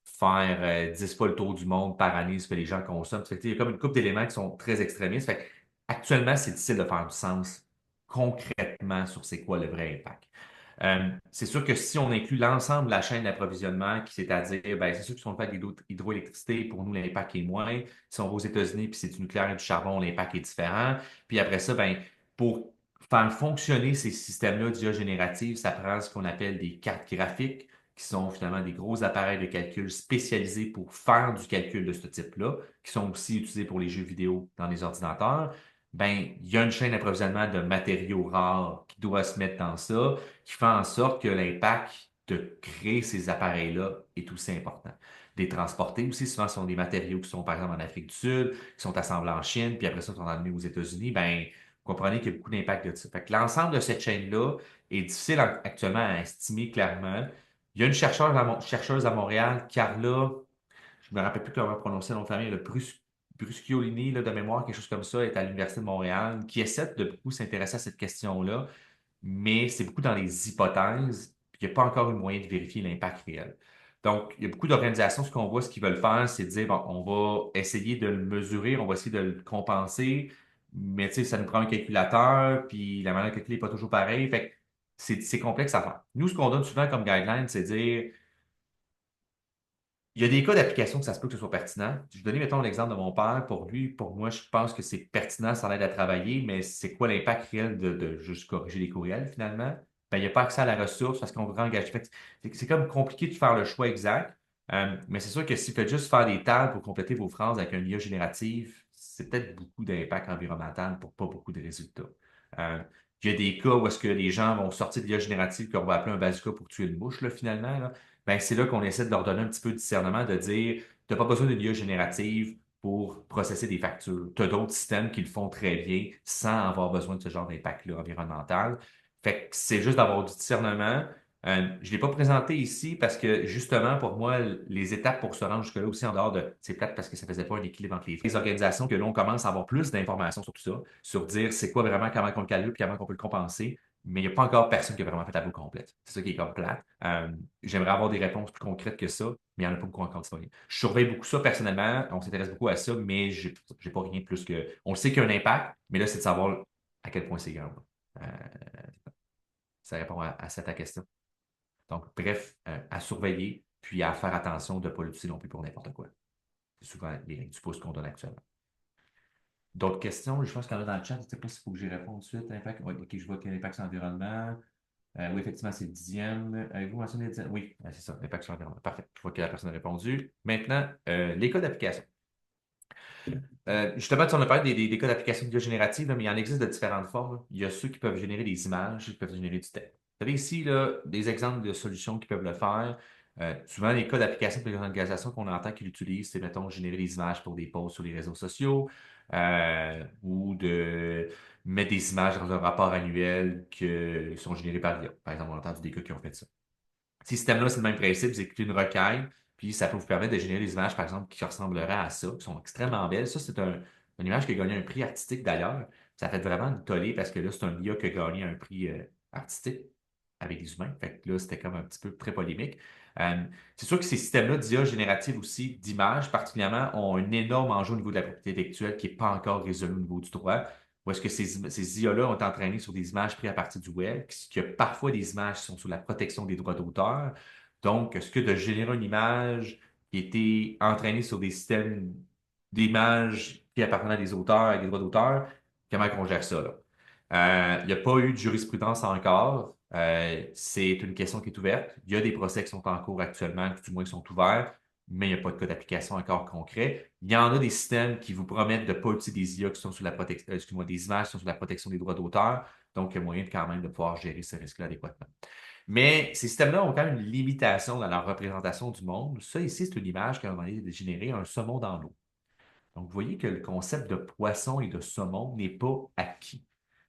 faire 10 fois le tour du monde par année, ce que les gens consomment. Fait que, il y a comme une couple d'éléments qui sont très extrémistes. Fait que, actuellement, c'est difficile de faire du sens concrètement sur c'est quoi le vrai impact. C'est sûr que si on inclut l'ensemble de la chaîne d'approvisionnement, qui c'est-à-dire, ben, c'est sûr que si on fait avec l'hydroélectricité, pour nous, l'impact est moins. Si on va aux États-Unis, puis c'est du nucléaire et du charbon, l'impact est différent. Puis après ça, ben, pour faire fonctionner ces systèmes-là d'IA générative, ça prend ce qu'on appelle des cartes graphiques, qui sont finalement des gros appareils de calcul spécialisés pour faire du calcul de ce type-là, qui sont aussi utilisés pour les jeux vidéo dans les ordinateurs. Ben, il y a une chaîne d'approvisionnement de matériaux rares qui doit se mettre dans ça, qui fait en sorte que l'impact de créer ces appareils-là est aussi important. Des transporter aussi, souvent, ce sont des matériaux qui sont, par exemple, en Afrique du Sud, qui sont assemblés en Chine, puis après ça, sont amenés aux États-Unis. Ben, vous comprenez qu'il y a beaucoup d'impact de ça. Fait que l'ensemble de cette chaîne-là est difficile actuellement à estimer clairement. Il y a une chercheuse à Montréal, Carla, je me rappelle plus comment prononcer son nom de famille, le Bruschiolini, là, de mémoire, quelque chose comme ça, est à l'Université de Montréal, qui essaie de beaucoup s'intéresser à cette question-là, mais c'est beaucoup dans les hypothèses, puis il n'y a pas encore eu moyen de vérifier l'impact réel. Donc, il y a beaucoup d'organisations, ce qu'on voit, ce qu'ils veulent faire, c'est dire, bon, on va essayer de le mesurer, on va essayer de le compenser, mais tu sais, ça nous prend un calculateur, puis la manière de calculer n'est pas toujours pareille. Fait que c'est complexe à faire. Nous, ce qu'on donne souvent comme guideline, c'est dire, il y a des cas d'application que ça se peut que ce soit pertinent. Je vais donner, mettons, l'exemple de mon père. Pour lui, pour moi, je pense que c'est pertinent, ça l'aide à travailler, mais c'est quoi l'impact réel de juste corriger les courriels, finalement? Ben, il n'y a pas accès à la ressource parce qu'on veut engager. Fait que c'est comme compliqué de faire le choix exact. Mais c'est sûr que si vous faites juste faire des tables pour compléter vos phrases avec un IA génératif, c'est peut-être beaucoup d'impact environnemental pour pas beaucoup de résultats. Euh, il y a des cas où est-ce que les gens vont sortir de l'IA générative qu'on va appeler un bazooka pour tuer une mouche, là, finalement, là. Ben, c'est là qu'on essaie de leur donner un petit peu de discernement, de dire, tu n'as pas besoin d'une IA générative pour processer des factures. Tu as d'autres systèmes qui le font très bien sans avoir besoin de ce genre d'impact-là environnemental. Fait que c'est juste d'avoir du discernement. Je ne l'ai pas présenté ici parce que justement, pour moi, les étapes pour se rendre jusque-là aussi en dehors de, c'est plate parce que ça faisait pas un équilibre entre les organisations, que l'on commence à avoir plus d'informations sur tout ça, sur dire c'est quoi vraiment, comment on le calcule, puis comment on peut le compenser. Mais il n'y a pas encore personne qui a vraiment fait la boucle complète. C'est ça qui est comme plate. J'aimerais avoir des réponses plus concrètes que ça, mais il n'y en a pas beaucoup encore disponibles. Je surveille beaucoup ça personnellement, on s'intéresse beaucoup à ça, mais j'ai pas rien de plus que. On le sait qu'il y a un impact, mais là, c'est de savoir à quel point c'est grand. Euh, Ça répond à ta question. Donc, bref, à surveiller, puis à faire attention de ne pas l'utiliser non plus pour n'importe quoi. C'est souvent les règles du pouce qu'on donne actuellement. D'autres questions? Je pense qu'il y en a dans le chat. Je ne sais pas s'il faut que j'y réponde tout de suite. Impact, ouais, OK, je vois qu'il y a l'impact sur l'environnement. Oui, effectivement, c'est le 10e. Avez-vous mentionné le 10e? Oui, c'est ça, l'impact sur l'environnement. Parfait. Je vois que la personne a répondu. Maintenant, les cas d'application. Justement, on a parlé des cas d'application de générative, là, mais il en existe de différentes formes, là. Il y a ceux qui peuvent générer des images, ceux qui peuvent générer du texte. Vous avez ici là, des exemples de solutions qui peuvent le faire. Souvent, les cas d'application pour les organisations qu'on entend qu'ils utilisent, c'est, mettons, générer des images pour des posts sur les réseaux sociaux ou de mettre des images dans un rapport annuel qui sont générés par l'IA. Par exemple, on a entendu des cas qui ont fait ça. Ces systèmes-là, c'est le même principe, vous écoutez une requête, puis ça peut vous permettre de générer des images, par exemple, qui ressembleraient à ça, qui sont extrêmement belles. Ça, c'est une image qui a gagné un prix artistique d'ailleurs. Ça fait vraiment une tollée parce que là, c'est un IA qui a gagné un prix artistique avec des humains. Fait que là, c'était comme un petit peu très polémique. Euh, c'est sûr que ces systèmes-là d'IA générative aussi, d'images particulièrement, ont un énorme enjeu au niveau de la propriété intellectuelle qui n'est pas encore résolu au niveau du droit. Où est-ce que ces IA-là ont entraîné sur des images prises à partir du web, qu'il y a parfois des images qui sont sous la protection des droits d'auteur. Donc, est-ce que de générer une image qui a été entraînée sur des systèmes d'images qui appartiennent à des auteurs avec des droits d'auteur, comment on gère ça, là? Il n'y a pas eu de jurisprudence encore. C'est une question qui est ouverte. Il y a des procès qui sont en cours actuellement, du moins qui sont ouverts, mais il n'y a pas de cas d'application encore concret. Il y en a des systèmes qui vous promettent de ne pas utiliser des IA qui sont sous la protection, excuse-moi, des images qui sont sous la protection des droits d'auteur. Donc, il y a moyen quand même de pouvoir gérer ce risque-là adéquatement. Mais ces systèmes-là ont quand même une limitation dans leur représentation du monde. Ça, ici, c'est une image qui a demandé de générer un saumon dans l'eau. Donc, vous voyez que le concept de poisson et de saumon n'est pas acquis.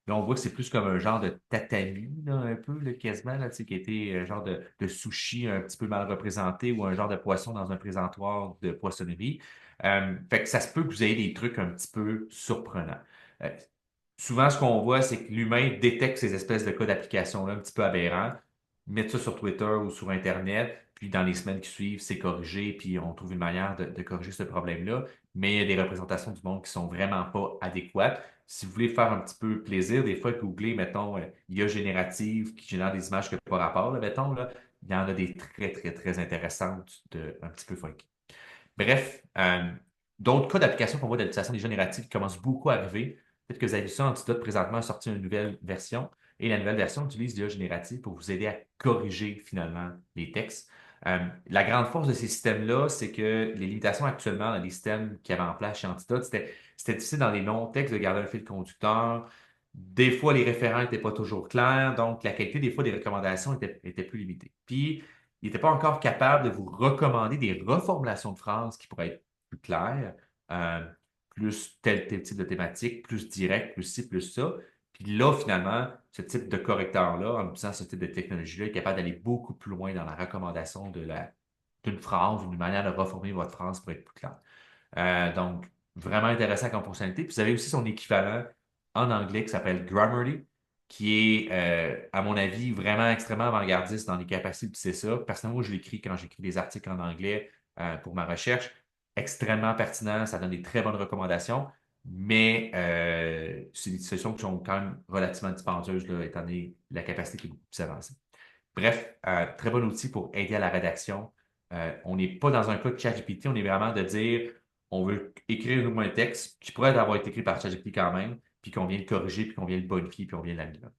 Là, on voit que c'est plus comme un genre de tatami, là, un peu, là, quasiment, là, tu sais, qui était un genre de sushi un petit peu mal représenté ou un genre de poisson dans un présentoir de poissonnerie. Fait que ça se peut que vous ayez des trucs un petit peu surprenants. Euh, Souvent, ce qu'on voit, c'est que l'humain détecte ces espèces de cas d'application-là un petit peu aberrants, met ça sur Twitter ou sur Internet, puis dans les semaines qui suivent, c'est corrigé, puis on trouve une manière de corriger ce problème-là. Mais il y a des représentations du monde qui sont vraiment pas adéquates. Si vous voulez faire un petit peu plaisir, des fois, googlez, mettons, IA générative qui génère des images que pas rapport, là, mettons, là, il y en a des très, très, très intéressantes, un petit peu funky. Bref, d'autres cas d'application qu'on voit d'utilisation des génératives qui commencent beaucoup à arriver. Peut-être que vous avez vu ça, Antidote présentement a sorti une nouvelle version et la nouvelle version utilise l'IA générative pour vous aider à corriger finalement les textes. La grande force de ces systèmes-là, c'est que les limitations actuellement dans les systèmes qui avaient en place chez Antidote, c'était difficile dans les longs textes de garder un fil conducteur. Des fois, les référents n'étaient pas toujours clairs, donc la qualité des fois des recommandations était plus limitée. Puis, il n'était pas encore capable de vous recommander des reformulations de phrases qui pourraient être plus claires, euh, plus tel type de thématique, plus direct, plus ci, plus ça. Puis là, finalement, ce type de correcteur-là, en utilisant ce type de technologie-là, est capable d'aller beaucoup plus loin dans la recommandation d'une phrase, d'une manière de reformuler votre phrase pour être plus clair. Donc, vraiment intéressant comme fonctionnalité. Puis vous avez aussi son équivalent en anglais qui s'appelle Grammarly, qui est, à mon avis, vraiment extrêmement avant-gardiste dans les capacités d'utiliser ça. Personnellement, moi, je l'écris quand j'écris des articles en anglais pour ma recherche. Extrêmement pertinent, ça donne des très bonnes recommandations, mais c'est des solutions qui sont quand même relativement dispendieuses, là, étant donné la capacité qui est beaucoup plus avancée. Bref, très bon outil pour aider à la rédaction. On n'est pas dans un cas de ChatGPT, on est vraiment de dire on veut écrire nous un texte qui pourrait avoir été écrit par ChatGPT quand même, puis qu'on vient le corriger, puis qu'on vient le bonifier, puis on vient l'améliorer.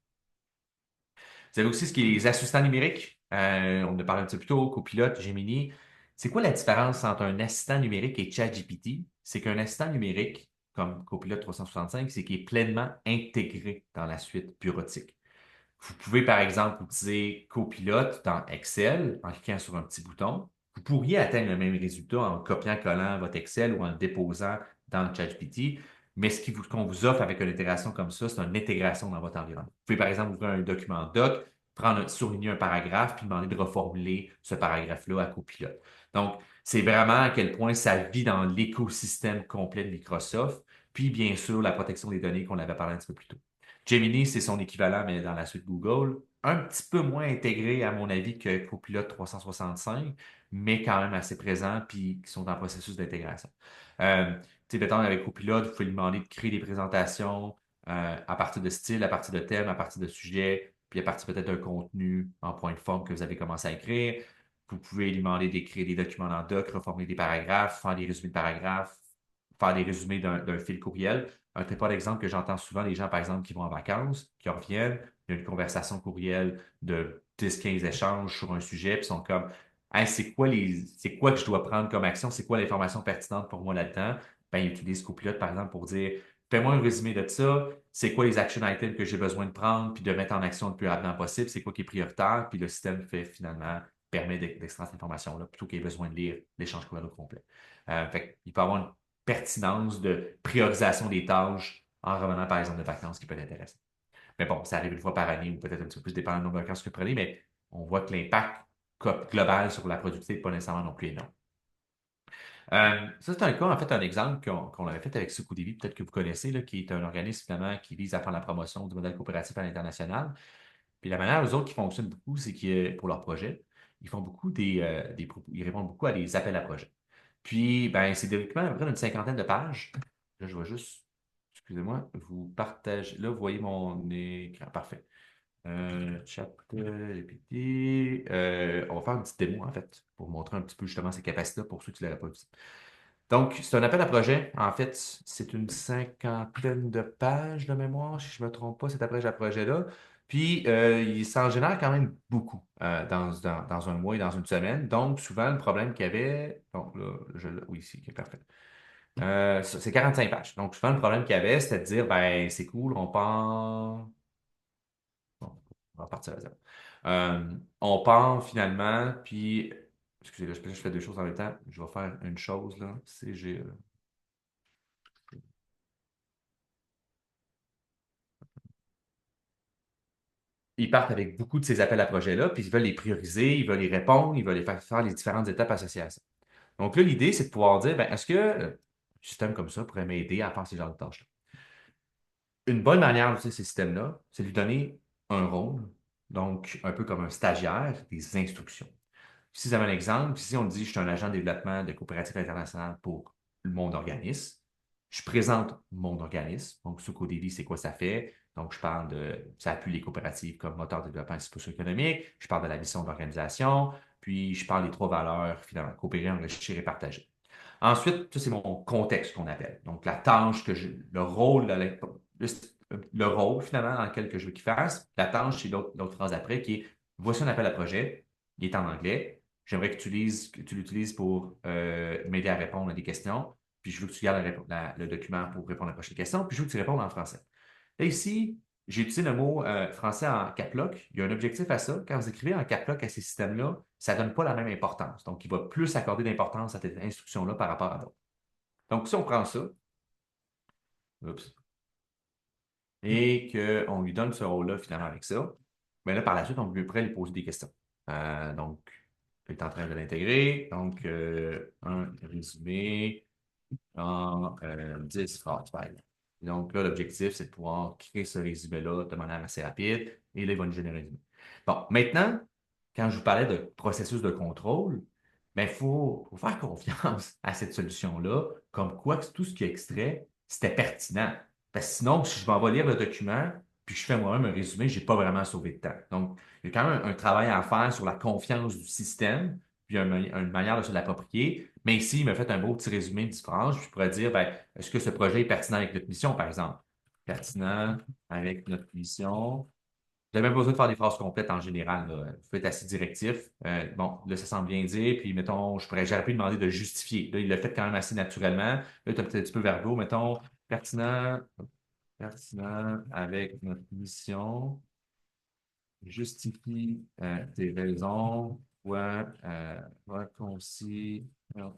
Vous avez aussi ce qui est les assistants numériques. On en a parlé un petit peu plus tôt, Copilot, Gemini. C'est quoi la différence entre un assistant numérique et ChatGPT? C'est qu'un assistant numérique, comme Copilot 365, c'est qu'il est pleinement intégré dans la suite bureautique. Vous pouvez, par exemple, utiliser Copilot dans Excel en cliquant sur un petit bouton. Vous pourriez atteindre le même résultat en copiant-collant votre Excel ou en le déposant dans le ChatGPT. Mais qu'on vous offre avec une intégration comme ça, c'est une intégration dans votre environnement. Vous pouvez, par exemple, ouvrir un document doc, surligner un paragraphe, puis demander de reformuler ce paragraphe-là à Copilot. Donc, c'est vraiment à quel point ça vit dans l'écosystème complet de Microsoft. Puis, bien sûr, la protection des données qu'on avait parlé un petit peu plus tôt. Gemini, c'est son équivalent, mais dans la suite Google. Un petit peu moins intégré, à mon avis, que Copilot 365, mais quand même assez présent, puis qui sont en processus d'intégration. Tu sais, mettons, avec Copilot, vous pouvez lui demander de créer des présentations à partir de styles, à partir de thèmes, à partir de sujets, puis à partir peut-être d'un contenu en point de forme que vous avez commencé à écrire. Vous pouvez lui demander d'écrire des documents dans Doc, reformuler des paragraphes, faire des résumés de paragraphes, faire des résumés d'un fil courriel. Un très bon exemple que j'entends souvent, les gens, par exemple, qui vont en vacances, qui reviennent, il y a une conversation courriel de 10-15 échanges sur un sujet, puis ils sont comme hey, c'est quoi que je dois prendre comme action? C'est quoi l'information pertinente pour moi là-dedans? Ben, ils utilisent Copilot, par exemple, pour dire fais-moi un résumé de ça, c'est quoi les action items que j'ai besoin de prendre, puis de mettre en action le plus rapidement possible, c'est quoi qui est prioritaire, puis le système permet d'extraire cette information-là plutôt qu'il ait besoin de lire l'échange courriel au complet. Fait il peut y avoir une pertinence de priorisation des tâches en revenant, par exemple, de vacances qui peut être intéressant. Mais bon, ça arrive une fois par année ou peut-être un petit peu plus dépendant du nombre de vacances que vous prenez, mais on voit que l'impact global sur la productivité n'est pas nécessairement non plus énorme. Ça, c'est un cas, en fait, un exemple qu'on avait fait avec Sukudevi, peut-être que vous connaissez, là, qui est un organisme finalement qui vise à faire la promotion du modèle coopératif à l'international. Puis la manière, eux autres, qui fonctionnent beaucoup, c'est que pour leurs projets, ils font beaucoup ils répondent beaucoup à des appels à projets. Puis, ben, c'est des documents à peu près d'une cinquantaine de pages. Là, je vais juste, excusez-moi, vous partagez. Là, vous voyez mon écran. Parfait. Chat GPT. On va faire une petite démo, en fait, pour montrer un petit peu justement ces capacités pour ceux qui ne l'auraient pas vu. Donc, c'est un appel à projet. En fait, c'est une cinquantaine de pages de mémoire, si je ne me trompe pas, cet appel à projet-là. Puis, il s'en génère quand même beaucoup dans un mois et dans une semaine. Donc, souvent, le problème qu'il y avait, donc là, oui, ici, ok, parfait. C'est 45 pages. Donc, souvent, le problème qu'il y avait, c'était de dire, ben, c'est cool, on part. Bon, on va partir à zéro. On part finalement, puis, excusez, là, je fais deux choses en même temps. Je vais faire une chose, là. Ils partent avec beaucoup de ces appels à projets-là, puis ils veulent les prioriser, ils veulent y répondre, ils veulent les faire les différentes étapes associées à ça. Donc là, l'idée, c'est de pouvoir dire, ben, est-ce que un système comme ça pourrait m'aider à faire ces genres de tâches-là? Une bonne manière d'utiliser ces systèmes-là, c'est de lui donner un rôle, donc un peu comme un stagiaire, des instructions. Si vous avez un exemple, si on dit je suis un agent de développement de coopérative internationale pour mon organisme, je présente mon organisme. Donc, Sucodéli, c'est quoi ça fait? Donc, je parle ça appuie les coopératives comme moteur de développement socio-économique. Je parle de la mission de l'organisation. Puis, je parle des trois valeurs, finalement, coopérer, enrichir et partager. Ensuite, ça, c'est mon contexte qu'on appelle. Donc, la tâche le rôle, le rôle, finalement, dans lequel que je veux qu'il fasse. La tâche, c'est l'autre phrase après qui est voici un appel à projet. Il est en anglais. J'aimerais que tu l'utilises pour m'aider à répondre à des questions. Puis je veux que tu gardes le document pour répondre à la prochaine question. Puis je veux que tu répondes en français. Là, ici, j'ai utilisé le mot français en cap lock. Il y a un objectif à ça. Quand vous écrivez en cap lock à ces systèmes-là, ça ne donne pas la même importance. Donc, il va plus accorder d'importance à cette instruction-là par rapport à d'autres. Donc, si on prend ça, oups, et qu'on lui donne ce rôle-là finalement avec ça, bien là, par la suite, on peut près lui poser des questions. Donc, il est en train de l'intégrer. Donc, un résumé en 10 phrases, par exemple. Donc là, l'objectif, c'est de pouvoir créer ce résumé-là de manière assez rapide. Et là, il va nous générer un résumé. Bon, maintenant, quand je vous parlais de processus de contrôle, il faut faire confiance à cette solution-là, comme quoi que tout ce qui est extrait, c'était pertinent. Parce que sinon, si je m'en vais lire le document, puis je fais moi-même un résumé, je n'ai pas vraiment sauvé de temps. Donc, il y a quand même un travail à faire sur la confiance du système, puis une manière de se l'approprier. Mais ici, il m'a fait un beau petit résumé de 10 phrases. Je pourrais dire, ben, est-ce que ce projet est pertinent avec notre mission, par exemple? Pertinent avec notre mission. Vous n'avez même pas besoin de faire des phrases complètes en général, là. Vous pouvez être assez directif. Bon, là, ça semble bien dire. Puis, mettons, j'aurais pu lui demander de justifier. Là, il l'a fait quand même assez naturellement. Là, tu as peut-être un petit peu verbaux. Mettons, pertinent avec notre mission. Justifie tes raisons. Soit concis. Non,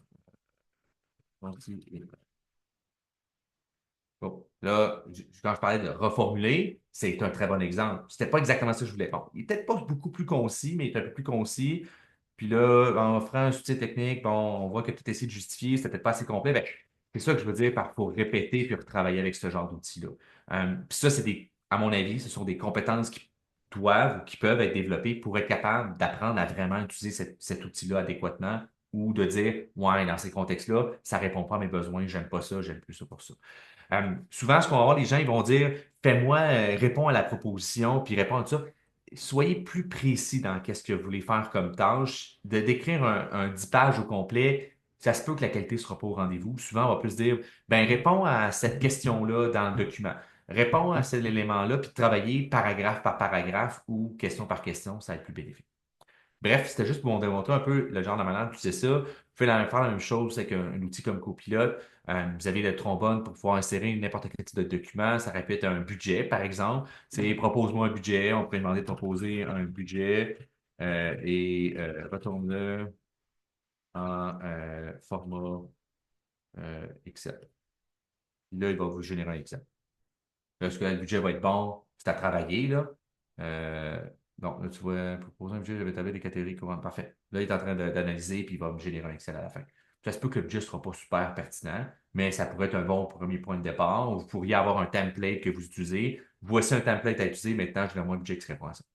concis et bon, là, quand je parlais de reformuler, c'est un très bon exemple. C'était pas exactement ça que je voulais. Bon, il est peut-être pas beaucoup plus concis, mais il est un peu plus concis. Puis là, en offrant un soutien technique, bon, on voit que tu essayé de justifier, c'était peut-être pas assez complet. Ben, c'est ça que je veux dire par faut répéter puis retravailler avec ce genre d'outils-là. Puis ça, à mon avis, ce sont des compétences qui doivent ou qui peuvent être développées pour être capable d'apprendre à vraiment utiliser cet outil-là adéquatement ou de dire, ouais, dans ces contextes-là, ça répond pas à mes besoins, j'aime pas ça, j'aime plus ça pour ça. Souvent, ce qu'on va voir, les gens, ils vont dire, fais-moi, réponds à la proposition, puis réponds à ça. Soyez plus précis dans qu'est-ce que vous voulez faire comme tâche. De d'écrire un 10 pages au complet, ça se peut que la qualité ne sera pas au rendez-vous. Souvent, on va plus dire, ben, réponds à cette question-là dans le document. Réponds à cet élément-là, puis travailler paragraphe par paragraphe ou question par question, ça va être plus bénéfique. Bref, c'était juste pour vous démontrer un peu le genre de manière d'utiliser ça. Vous pouvez faire la même chose avec un outil comme Copilote. Vous avez le trombone pour pouvoir insérer n'importe quel type de document. Ça répète un budget, par exemple. C'est propose-moi un budget. On pourrait demander de proposer un budget et retourne-le en format Excel. Là, il va vous générer un Excel. Est-ce que le budget va être bon? C'est à travailler, là. Euh, donc, là, tu vois, proposer un budget, j'avais établi des catégories courantes. Parfait. Là, il est en train d'analyser, puis il va me générer un Excel à la fin. Ça se peut que le budget ne sera pas super pertinent, mais ça pourrait être un bon premier point de départ. Vous pourriez avoir un template que vous utilisez. Voici un template à utiliser. Maintenant, je donne-moi un budget qui répond à ça.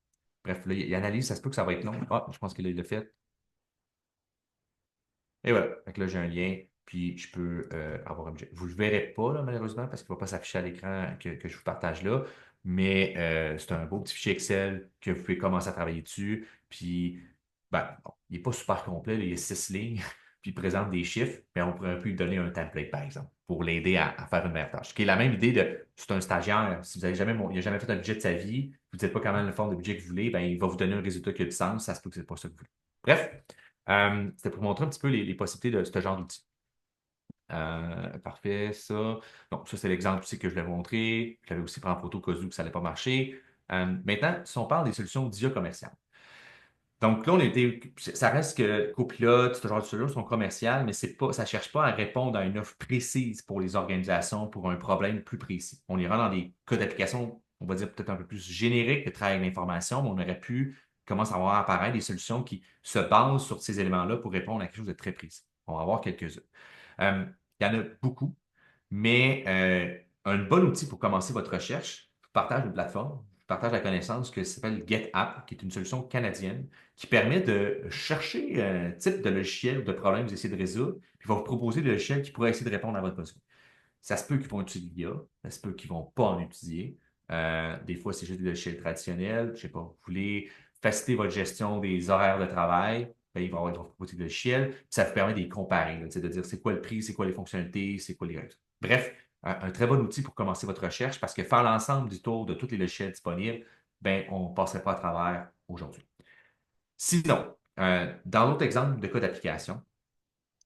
Bref, là, il analyse, ça se peut que ça va être long. Ah, je pense que là, il l'a fait. Et voilà. Fait que là, j'ai un lien, puis je peux avoir un budget. Vous ne le verrez pas, là, malheureusement, parce qu'il ne va pas s'afficher à l'écran que je vous partage là. Mais c'est un beau petit fichier Excel que vous pouvez commencer à travailler dessus. Puis, ben, bon, il n'est pas super complet, là, il y a 6 lignes, puis il présente des chiffres, mais on pourrait un peu lui donner un template, par exemple, pour l'aider à faire une meilleure tâche. Qui est la même idée c'est un stagiaire. Si vous avez jamais, il n'a jamais fait un budget de sa vie, vous n'êtes pas quand même le forme de budget que vous voulez, ben, il va vous donner un résultat qui a du sens. Ça se peut que ce n'est pas ça que vous voulez. Bref. C'était pour montrer un petit peu les possibilités de ce genre d'outils. Parfait, ça. Donc, ça, c'est l'exemple aussi que je l'ai montré. Je l'avais aussi pris en photo au cas où que ça n'allait pas marcher. Maintenant, si on parle des solutions d'IA commerciales. Donc là, ça reste que Copilot, ce genre de solutions sont commerciales, mais ça ne cherche pas à répondre à une offre précise pour les organisations pour un problème plus précis. On ira dans des cas d'application, on va dire peut-être un peu plus génériques que travail avec l'information, mais on aurait pu commencer à voir apparaître des solutions qui se basent sur ces éléments-là pour répondre à quelque chose de très précis. On va en voir quelques-uns. Euh, il y en a beaucoup, mais un bon outil pour commencer votre recherche, je vous partage une plateforme, je vous partage la connaissance que ça s'appelle GetApp, qui est une solution canadienne qui permet de chercher un type de logiciel ou de problème que vous essayez de résoudre, puis va vous proposer des logiciels qui pourraient essayer de répondre à votre besoin. Ça se peut qu'ils vont utiliser l'IA, ça se peut qu'ils ne vont pas en utiliser. Des fois, c'est juste des logiciels traditionnels. Je ne sais pas, vous voulez faciliter votre gestion des horaires de travail, ben, ils vont proposer des logiciels. Puis ça vous permet de les comparer, là, de dire c'est quoi le prix, c'est quoi les fonctionnalités, c'est quoi les règles. Bref, un très bon outil pour commencer votre recherche parce que faire l'ensemble du tour de tous les logiciels disponibles, ben, on ne passerait pas à travers aujourd'hui. Sinon, dans l'autre exemple de cas d'application,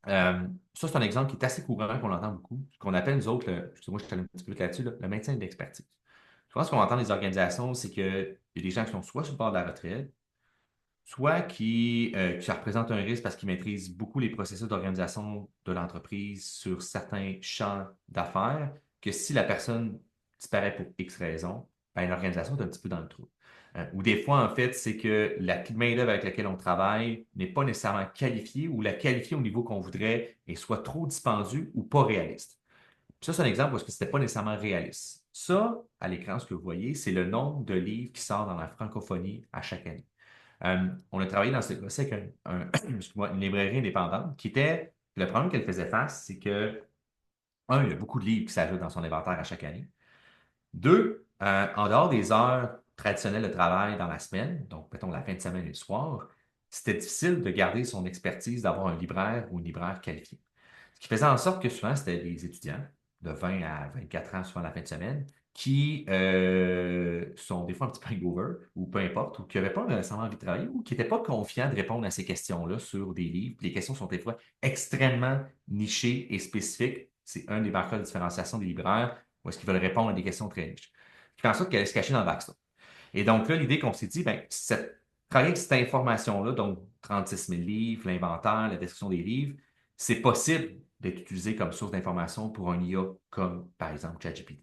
ça, c'est un exemple qui est assez courant, qu'on entend beaucoup, ce qu'on appelle, nous autres, excusez-moi, je suis allé un petit peu là-dessus, le maintien de l'expertise. Souvent, ce qu'on entend des organisations, c'est qu'il y a des gens qui sont soit sur le bord de la retraite, soit qui représentent un risque parce qu'ils maîtrisent beaucoup les processus d'organisation de l'entreprise sur certains champs d'affaires, que si la personne disparaît pour X raisons, ben, l'organisation est un petit peu dans le trou. Ou des fois, en fait, c'est que la main-d'œuvre avec laquelle on travaille n'est pas nécessairement qualifiée ou la qualifiée au niveau qu'on voudrait et soit trop dispendue ou pas réaliste. Ça, c'est un exemple parce que ce n'était pas nécessairement réaliste. Ça, à l'écran, ce que vous voyez, c'est le nombre de livres qui sortent dans la francophonie à chaque année. On a travaillé dans ce cas-ci avec excuse-moi, une librairie indépendante qui était, le problème qu'elle faisait face, c'est que, un, il y a beaucoup de livres qui s'ajoutent dans son inventaire à chaque année. Deux, en dehors des heures traditionnelles de travail dans la semaine, donc mettons la fin de semaine et le soir, c'était difficile de garder son expertise, d'avoir un libraire ou une libraire qualifiée. Ce qui faisait en sorte que souvent, c'était des étudiants de 20 à 24 ans, souvent la fin de semaine, qui sont des fois un petit peu hangover, ou peu importe, ou qui n'avaient pas nécessairement envie de travailler, ou qui n'étaient pas confiants de répondre à ces questions-là sur des livres. Les questions sont des fois extrêmement nichées et spécifiques. C'est un des marqueurs de différenciation des libraires, où est-ce qu'ils veulent répondre à des questions très niches. Ce qui fait en sorte qu'elle allait se cacher dans le backstop. Et donc là, l'idée qu'on s'est dit, ben, travailler avec cette information-là, donc 36 000 livres, l'inventaire, la description des livres, c'est possible d'être utilisé comme source d'information pour un IA comme, par exemple, ChatGPT.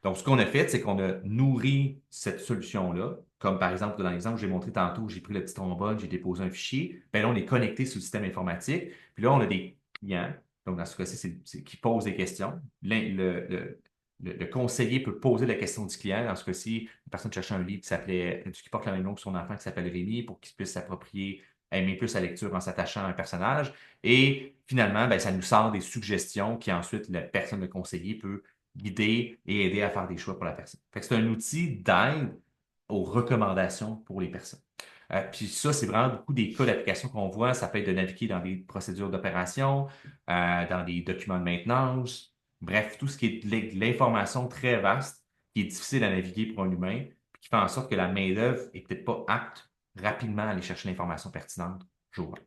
Donc, ce qu'on a fait, c'est qu'on a nourri cette solution-là, comme par exemple, dans l'exemple que j'ai montré tantôt, j'ai pris le petit trombone, j'ai déposé un fichier. Bien là, on est connecté sur le système informatique. Puis là, on a des clients. Donc, dans ce cas-ci, c'est qui posent des questions. Le conseiller peut poser la question du client. Dans ce cas-ci, une personne cherchait un livre qui porte le même nom que son enfant qui s'appelle Rémi pour qu'il puisse s'approprier, aimer plus la lecture en s'attachant à un personnage. Et finalement, ben, ça nous sort des suggestions qui ensuite la personne, le conseiller, peut guider et aider à faire des choix pour la personne. Fait que c'est un outil d'aide aux recommandations pour les personnes. Puis ça, c'est vraiment beaucoup des cas d'application qu'on voit. Ça peut être de naviguer dans des procédures d'opération, dans des documents de maintenance, bref, tout ce qui est de l'information très vaste, qui est difficile à naviguer pour un humain, puis qui fait en sorte que la main-d'œuvre n'est peut-être pas apte rapidement à aller chercher l'information pertinente jour 1.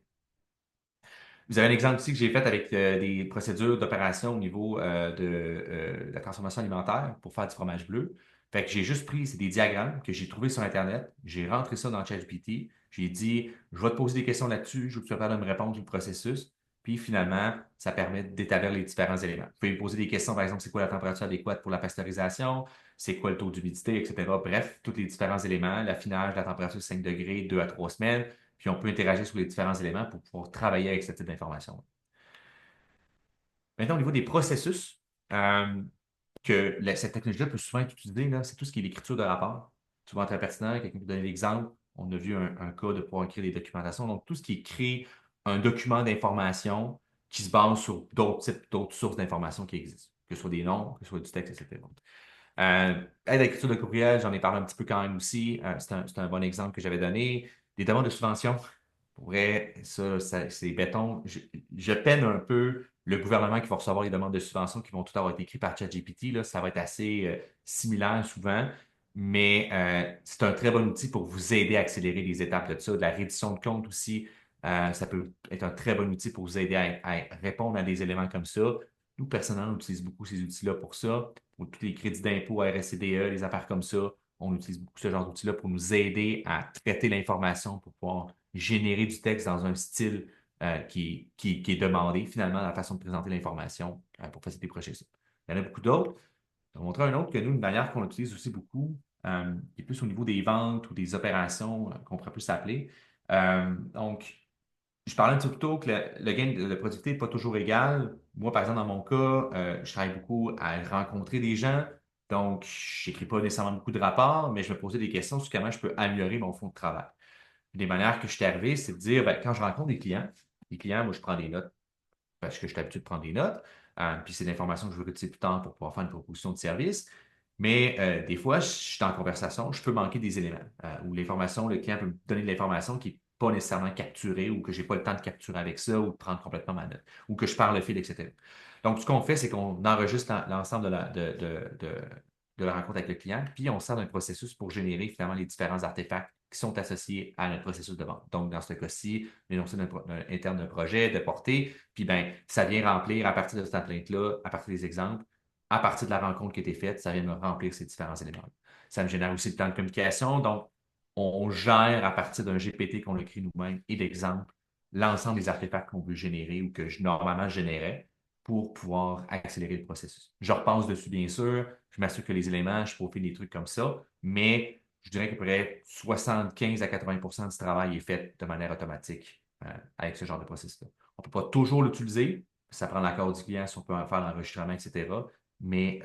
Vous avez un exemple aussi que j'ai fait avec des procédures d'opération au niveau de la transformation alimentaire pour faire du fromage bleu. Fait que j'ai juste pris, c'est des diagrammes que j'ai trouvés sur Internet. J'ai rentré ça dans ChatGPT. J'ai dit, je vais te poser des questions là-dessus. Je veux que tu sois capable de me répondre du processus. Puis finalement, ça permet d'établir les différents éléments. Vous pouvez me poser des questions, par exemple, c'est quoi la température adéquate pour la pasteurisation? C'est quoi le taux d'humidité, etc. Bref, tous les différents éléments, l'affinage, la température 5 degrés, 2 à 3 semaines. Puis on peut interagir sur les différents éléments pour pouvoir travailler avec ce type d'information. Maintenant, au niveau des processus, cette technologie-là peut souvent être utilisée, c'est tout ce qui est l'écriture de rapport. Souvent très pertinent, quelqu'un peut donner l'exemple. On a vu un cas de pouvoir écrire des documentations. Donc, tout ce qui est créer un document d'information qui se base sur d'autres sources d'informations qui existent, que ce soit des noms, que ce soit du texte, etc. Aide à l'écriture de courriel, j'en ai parlé un petit peu quand même aussi. C'est un bon exemple que j'avais donné. Des demandes de subvention. Pour vrai, ça, c'est béton. Je peine un peu le gouvernement qui va recevoir les demandes de subvention qui vont tout avoir été écrites par ChatGPT. Là, ça va être assez similaire souvent, mais c'est un très bon outil pour vous aider à accélérer les étapes de ça. De la reddition de compte aussi, ça peut être un très bon outil pour vous aider à répondre à des éléments comme ça. Nous, personnellement, on utilise beaucoup ces outils-là pour ça. Pour tous les crédits d'impôt, RSCDE, les affaires comme ça, on utilise beaucoup ce genre d'outils-là pour nous aider à traiter l'information, pour pouvoir générer du texte dans un style qui est demandé, finalement, la façon de présenter l'information pour faciliter le processus. Il y en a beaucoup d'autres. Je vais vous montrer un autre que nous, une manière qu'on utilise aussi beaucoup, qui est plus au niveau des ventes ou des opérations qu'on pourrait plus s'appeler. Donc, je parlais un petit peu plus tôt que le gain de productivité n'est pas toujours égal. Moi, par exemple, dans mon cas, je travaille beaucoup à rencontrer des gens. Donc, je n'écris pas nécessairement beaucoup de rapports, mais je me posais des questions sur comment je peux améliorer mon fond de travail. Des manières que je suis arrivé, c'est de dire, ben, quand je rencontre des clients, moi, je prends des notes parce que je suis habitué de prendre des notes. Puis c'est l'information que je veux utiliser plus tard pour pouvoir faire une proposition de service. Mais des fois, je suis en conversation, je peux manquer des éléments ou l'information, le client peut me donner de l'information qui n'est pas nécessairement capturée ou que je n'ai pas le temps de capturer avec ça ou de prendre complètement ma note ou que je perds le fil, etc. Donc, ce qu'on fait, c'est qu'on enregistre l'ensemble de la rencontre avec le client, puis on sert d'un processus pour générer finalement les différents artefacts qui sont associés à notre processus de vente. Donc, dans ce cas-ci, l'énoncé interne d'un projet, de portée, puis ben, ça vient remplir à partir de cette template-là, à partir des exemples, à partir de la rencontre qui a été faite, ça vient me remplir ces différents éléments. Ça me génère aussi le temps de communication. Donc, on gère à partir d'un GPT qu'on a écrit nous-mêmes et d'exemples l'ensemble des artefacts qu'on veut générer ou que normalement je générais pour pouvoir accélérer le processus. Je repasse dessus, bien sûr. Je m'assure que les éléments, je profile des trucs comme ça, mais je dirais qu'à peu près 75 à 80 du travail est fait de manière automatique avec ce genre de processus-là. On ne peut pas toujours l'utiliser, ça prend l'accord du client si on peut en faire l'enregistrement, etc. mais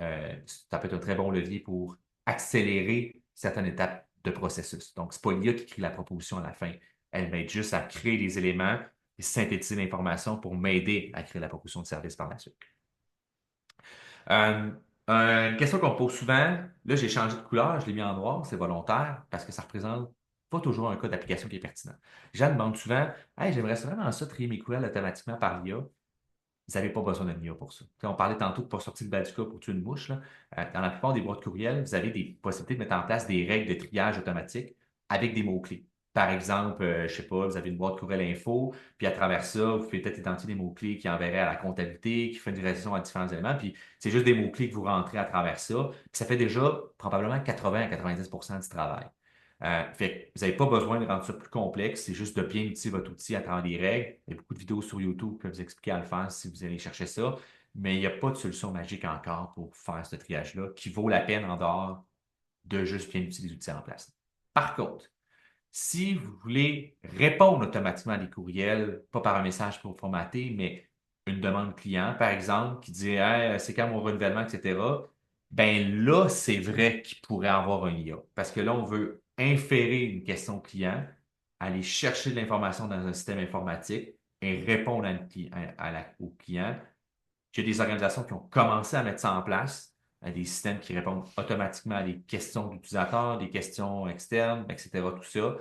ça peut être un très bon levier pour accélérer certaines étapes de processus. Donc, c'est pas l'IA qui crée la proposition à la fin. Elle m'aide juste à créer les éléments et synthétiser l'information pour m'aider à créer la proposition de service par la suite. Euh, une question qu'on me pose souvent, là j'ai changé de couleur, je l'ai mis en noir, c'est volontaire parce que ça représente pas toujours un cas d'application qui est pertinent. Les gens demandent souvent, hey, j'aimerais vraiment ça trier mes courriels automatiquement par l'IA. Vous n'avez pas besoin d'un IA pour ça. On parlait tantôt de ne pas sortir le bas du cas pour tuer une mouche, là. Dans la plupart des boîtes courriels, vous avez des possibilités de mettre en place des règles de triage automatique avec des mots-clés. Par exemple, je ne sais pas, vous avez une boîte courriel info, puis à travers ça, vous pouvez peut-être identifier des mots-clés qui enverraient à la comptabilité, qui fait une direction à différents éléments, puis c'est juste des mots-clés que vous rentrez à travers ça. Puis ça fait déjà probablement 80 à 90 du travail. Fait que vous n'avez pas besoin de rendre ça plus complexe, c'est juste de bien utiliser votre outil à travers des règles. Il y a beaucoup de vidéos sur YouTube qui peuvent vous expliquer à le faire si vous allez chercher ça, mais il n'y a pas de solution magique encore pour faire ce triage-là qui vaut la peine en dehors de juste bien utiliser les outils en place. Par contre, si vous voulez répondre automatiquement à des courriels, pas par un message pour formater, mais une demande client, par exemple, qui dit hey, c'est quand mon renouvellement, etc., ben là, c'est vrai qu'il pourrait avoir un IA. Parce que là, on veut inférer une question client, aller chercher de l'information dans un système informatique et répondre au client. Il y a des organisations qui ont commencé à mettre ça en place, des systèmes qui répondent automatiquement à des questions d'utilisateurs, des questions externes, etc., tout ça.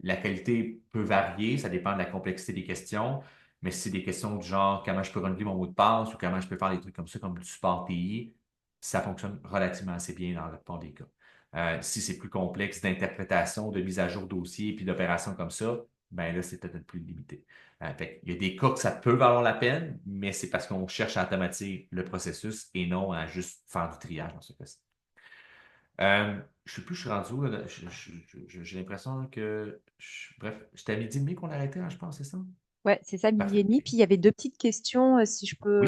La qualité peut varier, ça dépend de la complexité des questions, mais si c'est des questions du genre comment je peux renouveler mon mot de passe ou comment je peux faire des trucs comme ça, comme du support TI, ça fonctionne relativement assez bien dans la plupart des cas. Si c'est plus complexe d'interprétation, de mise à jour dossier puis d'opérations comme ça, ben là, c'est peut-être plus limité. Il y a des cas que ça peut valoir la peine, mais c'est parce qu'on cherche à automatiser le processus et non à juste faire du triage dans ce cas-ci. Je sais plus, je suis rendu où, là? J'ai l'impression que. Bref, c'était à midi et demi qu'on arrêtait, hein, je pense, c'est ça? Ouais, c'est ça, midi et Parfait. demi. Puis il y avait deux petites questions, Oui, si je peux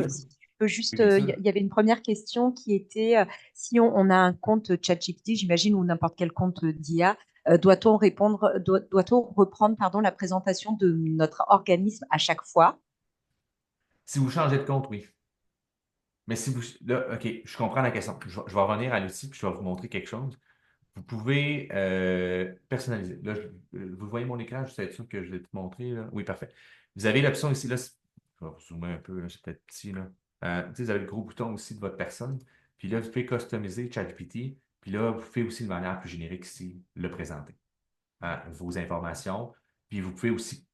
juste. oui, bien Il sûr. y avait une première question qui était si on a un compte ChatGPT, j'imagine, ou n'importe quel compte d'IA, doit-on reprendre, pardon, la présentation de notre organisme à chaque fois? Si vous changez de compte, oui. Mais si vous. Là, OK, je comprends la question. Je vais revenir à l'outil puis je vais vous montrer quelque chose. Vous pouvez personnaliser. Là, vous voyez mon écran, je suis être sûr que je l'ai tout montré, là. Oui, parfait. Vous avez l'option ici, là, je vais zoomer un peu, là, c'est peut-être petit, là. Tu sais, vous avez le gros bouton aussi de votre personne. Puis là, vous pouvez customiser ChatGPT. Puis là, vous pouvez aussi de manière plus générique ici le présenter. Vos informations. Puis vous pouvez aussi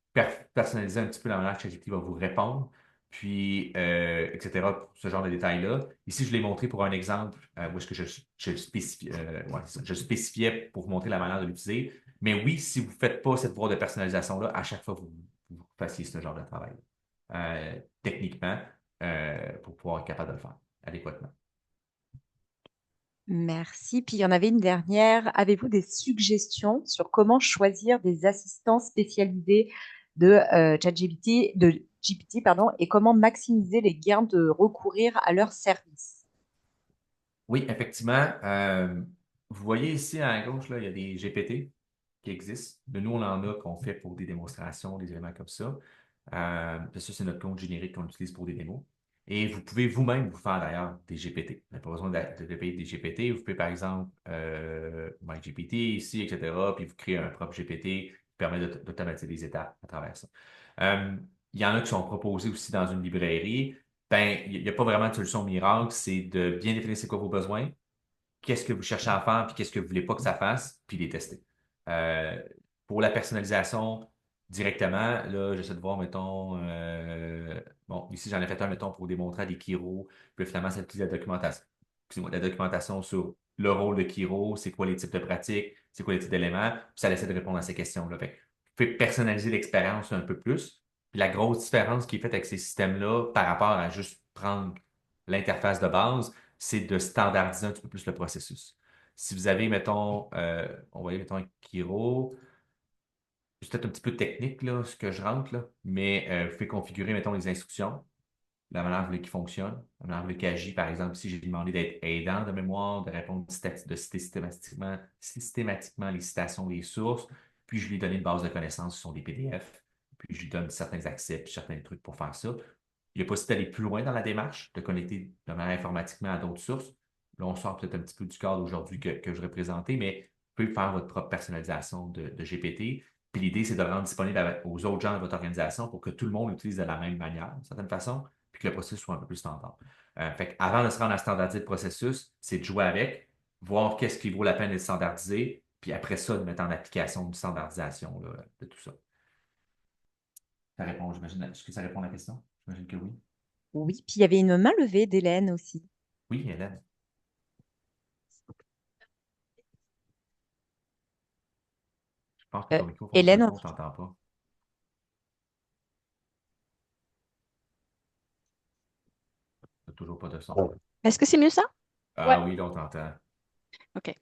personnaliser un petit peu la manière que ChatGPT va vous répondre, puis etc. pour ce genre de détails-là. Ici, je l'ai montré pour un exemple où est-ce que je spécifiais pour vous montrer la manière de l'utiliser. Mais oui, si vous ne faites pas cette voie de personnalisation-là, à chaque fois, vous fassiez ce genre de travail techniquement pour pouvoir être capable de le faire adéquatement. Merci. Puis il y en avait une dernière. Avez-vous des suggestions sur comment choisir des assistants spécialisés de GPT, pardon, et comment maximiser les gains de recourir à leur service? Oui, effectivement. Vous voyez ici à gauche, là, il y a des GPT qui existent. De nous, on en a qu'on fait pour des démonstrations, des éléments comme ça. Ça, c'est notre compte générique qu'on utilise pour des démos. Et vous pouvez vous-même vous faire d'ailleurs des GPT. Vous n'avez pas besoin de payer des GPT. Vous pouvez, par exemple, MyGPT ici, etc. Puis vous créez un propre GPT qui permet d'automatiser des étapes à travers ça. Euh, il y en a qui sont proposés aussi dans une librairie. Ben, il n'y a pas vraiment de solution miracle. C'est de bien définir c'est quoi vos besoins, qu'est-ce que vous cherchez à faire, puis qu'est-ce que vous voulez pas que ça fasse, puis les tester. Euh, pour la personnalisation directement, là, j'essaie de voir, mettons, bon, ici j'en ai fait un, mettons, pour démontrer à des Kiro, puis finalement, ça utilise la documentation. Excusez-moi, la documentation sur le rôle de Kiro, c'est quoi les types de pratiques, c'est quoi les types d'éléments, puis ça essaie de répondre à ces questions-là. Fait que vous pouvez personnaliser l'expérience un peu plus. Puis la grosse différence qui est faite avec ces systèmes-là par rapport à juste prendre l'interface de base, c'est de standardiser un petit peu plus le processus. Si vous avez, mettons, on va y aller, mettons, un Kiro, c'est peut-être un petit peu technique, là, ce que je rentre, là, mais vous pouvez configurer, mettons, les instructions, la manière dont vous voulez qu'il fonctionne, la manière dont vous voulez qu'il agit. Par exemple, si j'ai demandé d'être aidant de mémoire, de répondre, de citer systématiquement les citations des sources, puis je lui ai donné une base de connaissances, ce sont des PDF, puis je lui donne certains accès, puis certains trucs pour faire ça. il y a possibilité d'aller plus loin dans la démarche, de connecter de manière informatiquement à d'autres sources. Là, on sort peut-être un petit peu du cadre aujourd'hui que je vais présenter, mais vous pouvez faire votre propre personnalisation de GPT. Puis l'idée, c'est de le rendre disponible aux autres gens de votre organisation pour que tout le monde l'utilise de la même manière, d'une certaine façon, puis que le processus soit un peu plus standard. Fait avant de se rendre à standardiser le processus, c'est de jouer avec, voir qu'est-ce qui vaut la peine d'être standardisé, puis après ça, de mettre en application une standardisation là, de tout ça. Ça répond, j'imagine. Est-ce que ça répond à la question? J'imagine que oui. Oui, puis il y avait une main levée d'Hélène aussi. Oui, Hélène. Je pense que ton micro ne fonctionne Hélène, pas, on ne t'entend pas. Tu toujours pas de son. Est-ce que c'est mieux ça? Ouais. Ah oui, là, on t'entend. OK.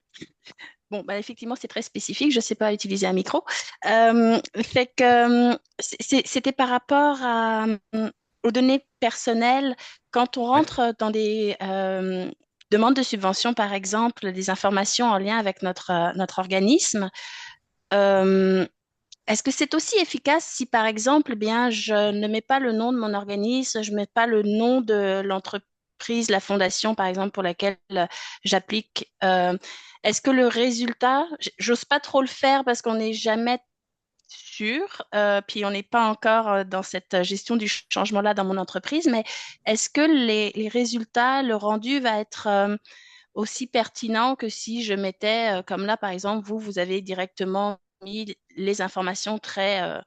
Bon, bah, effectivement, c'est très spécifique. Je ne sais pas utiliser un micro. Fait que c'était par rapport aux données personnelles. Quand on Oui. rentre dans des demandes de subvention, par exemple, des informations en lien avec notre organisme, euh, est-ce que c'est aussi efficace si, par exemple, eh bien, je ne mets pas le nom de mon organisme, je ne mets pas le nom de l'entreprise, la fondation, par exemple, pour laquelle j'applique. Est-ce que le résultat, j'ose pas trop le faire parce qu'on n'est jamais sûr, puis on n'est pas encore dans cette gestion du changement-là dans mon entreprise, mais est-ce que les résultats, le rendu va être aussi pertinent que si je mettais, comme là, par exemple, vous avez directement mis les informations très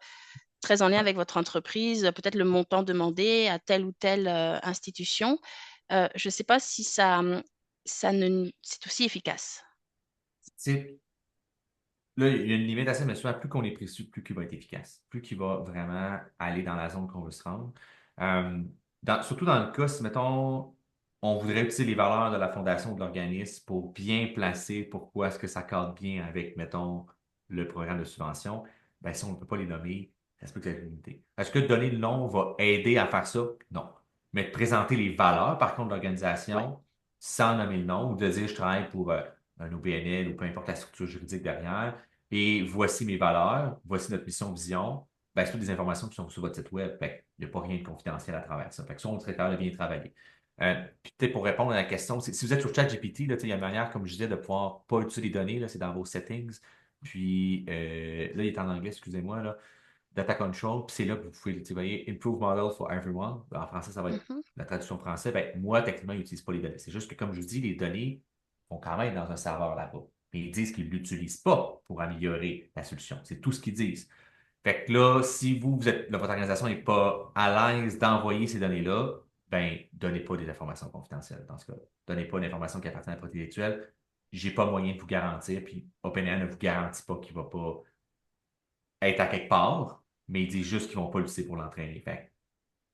en lien avec votre entreprise, peut-être le montant demandé à telle ou telle institution. Je ne sais pas si c'est aussi efficace. C'est Là, il y a une limite à ça, mais souvent, plus qu'on est précis, plus qu'il va être efficace, plus qu'il va vraiment aller dans la zone qu'on veut se rendre. Euh, surtout dans le cas, si, mettons, on voudrait utiliser les valeurs de la fondation ou de l'organisme pour bien placer pourquoi est-ce que ça cadre bien avec, mettons, le programme de subvention, ben si on ne peut pas les nommer, ça se peut que c'est limité. Est-ce que donner le nom va aider à faire ça? Non. Mais de présenter les valeurs, par contre, de Ouais. l'organisation, sans nommer le nom, ou de dire je travaille pour un OBNL ou peu importe la structure juridique derrière, et voici mes valeurs, voici notre mission, vision. Ben, c'est toutes des informations qui sont sur votre site web. Ben, il n'y a pas rien de confidentiel à travers ça. Fait que ça, on serait capable de bien travailler. Puis peut-être pour répondre à la question, si vous êtes sur ChatGPT, là, il y a une manière, comme je disais, de pouvoir pas utiliser les données, là, c'est dans vos settings. Puis là, il est en anglais, excusez-moi, là, Data Control, puis c'est là que vous pouvez, vous voyez, Improve Model for Everyone. Ben, en français, ça va être Mhm. la traduction française. Ben, moi, techniquement, ils n'utilisent pas les données. C'est juste que, comme je vous dis, les données vont quand même dans un serveur là-bas. Mais ils disent qu'ils ne l'utilisent pas pour améliorer la solution. C'est tout ce qu'ils disent. Fait que là, si votre organisation n'est pas à l'aise d'envoyer ces données-là, ben, donnez pas des informations confidentielles dans ce cas-là. Donnez pas d'informations qui appartiennent à la propriété intellectuelle. J'ai pas moyen de vous garantir, puis OpenAI ne vous garantit pas qu'il va pas être à quelque part, mais ils disent juste qu'ils vont pas l'utiliser pour l'entraîner. Fait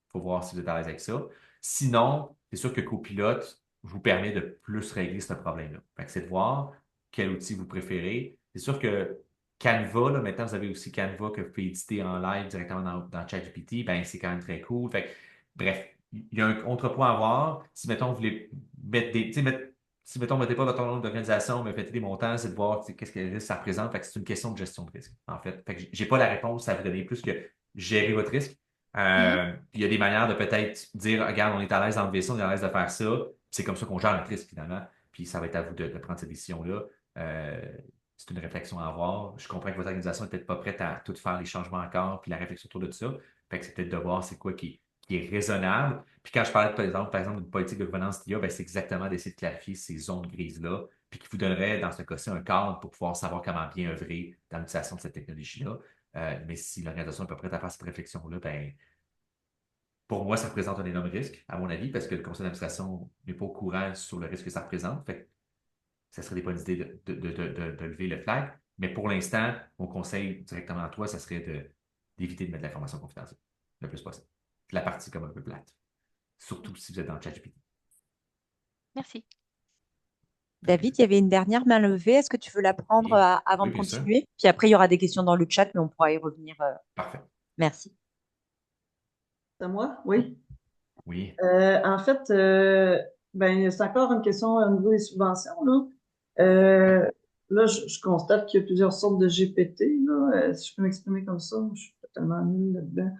faut voir si vous êtes à l'aise avec ça. Sinon, c'est sûr que Copilot vous permet de plus régler ce problème-là. Fait que c'est de voir quel outil vous préférez. C'est sûr que Canva, là, maintenant, vous avez aussi Canva que vous pouvez éditer en live directement dans ChatGPT. Ben, c'est quand même très cool. Fait que, bref, il y a un contrepoint à voir. Si, mettons, vous voulez mettre des, tu sais, si, mettons, vous ne mettez pas votre nom d'organisation, mais faites des montants, c'est de voir qu'est-ce que ça représente. Fait que c'est une question de gestion de risque, en fait. Fait que j'ai pas la réponse à vous donner plus que gérer votre risque. Mhm. Il y a des manières de peut-être dire, regarde, on est à l'aise d'enlever ça, on est à l'aise de faire ça. C'est comme ça qu'on gère notre risque finalement. Puis ça va être à vous de prendre cette décision-là. C'est une réflexion à avoir. Je comprends que votre organisation n'est peut-être pas prête à tout faire les changements encore, puis la réflexion autour de ça. Fait que c'est peut-être de voir c'est quoi qui est raisonnable. Puis quand je parlais, par exemple, d'une politique de gouvernance d'IA, ben, c'est exactement d'essayer de clarifier ces zones grises-là, puis qui vous donnerait, dans ce cas-ci, un cadre pour pouvoir savoir comment bien œuvrer dans l'utilisation de cette technologie-là. Mais si l'organisation n'est pas prête à faire cette réflexion-là, ben, pour moi, ça représente un énorme risque, à mon avis, parce que le conseil d'administration n'est pas au courant sur le risque que ça représente. Fait que ça serait des bonnes idées de lever le flag. Mais pour l'instant, mon conseil directement à toi, ça serait d'éviter de mettre de l'information confidentielle le plus possible. La partie comme un peu plate. Surtout si vous êtes dans le ChatGPT. Merci. David, il y avait une dernière main levée. Est-ce que tu veux la prendre Oui, avant oui, de bien sûr. continuer? Puis après, il y aura des questions dans le chat, mais on pourra y revenir. Parfait. Merci. C'est à moi? Oui. Oui. En fait, ben, c'est encore une question au niveau des subventions, là. Euh, Là, je constate qu'il y a plusieurs sortes de GPT, là. Si je peux m'exprimer comme ça, je suis totalement nulle là-dedans.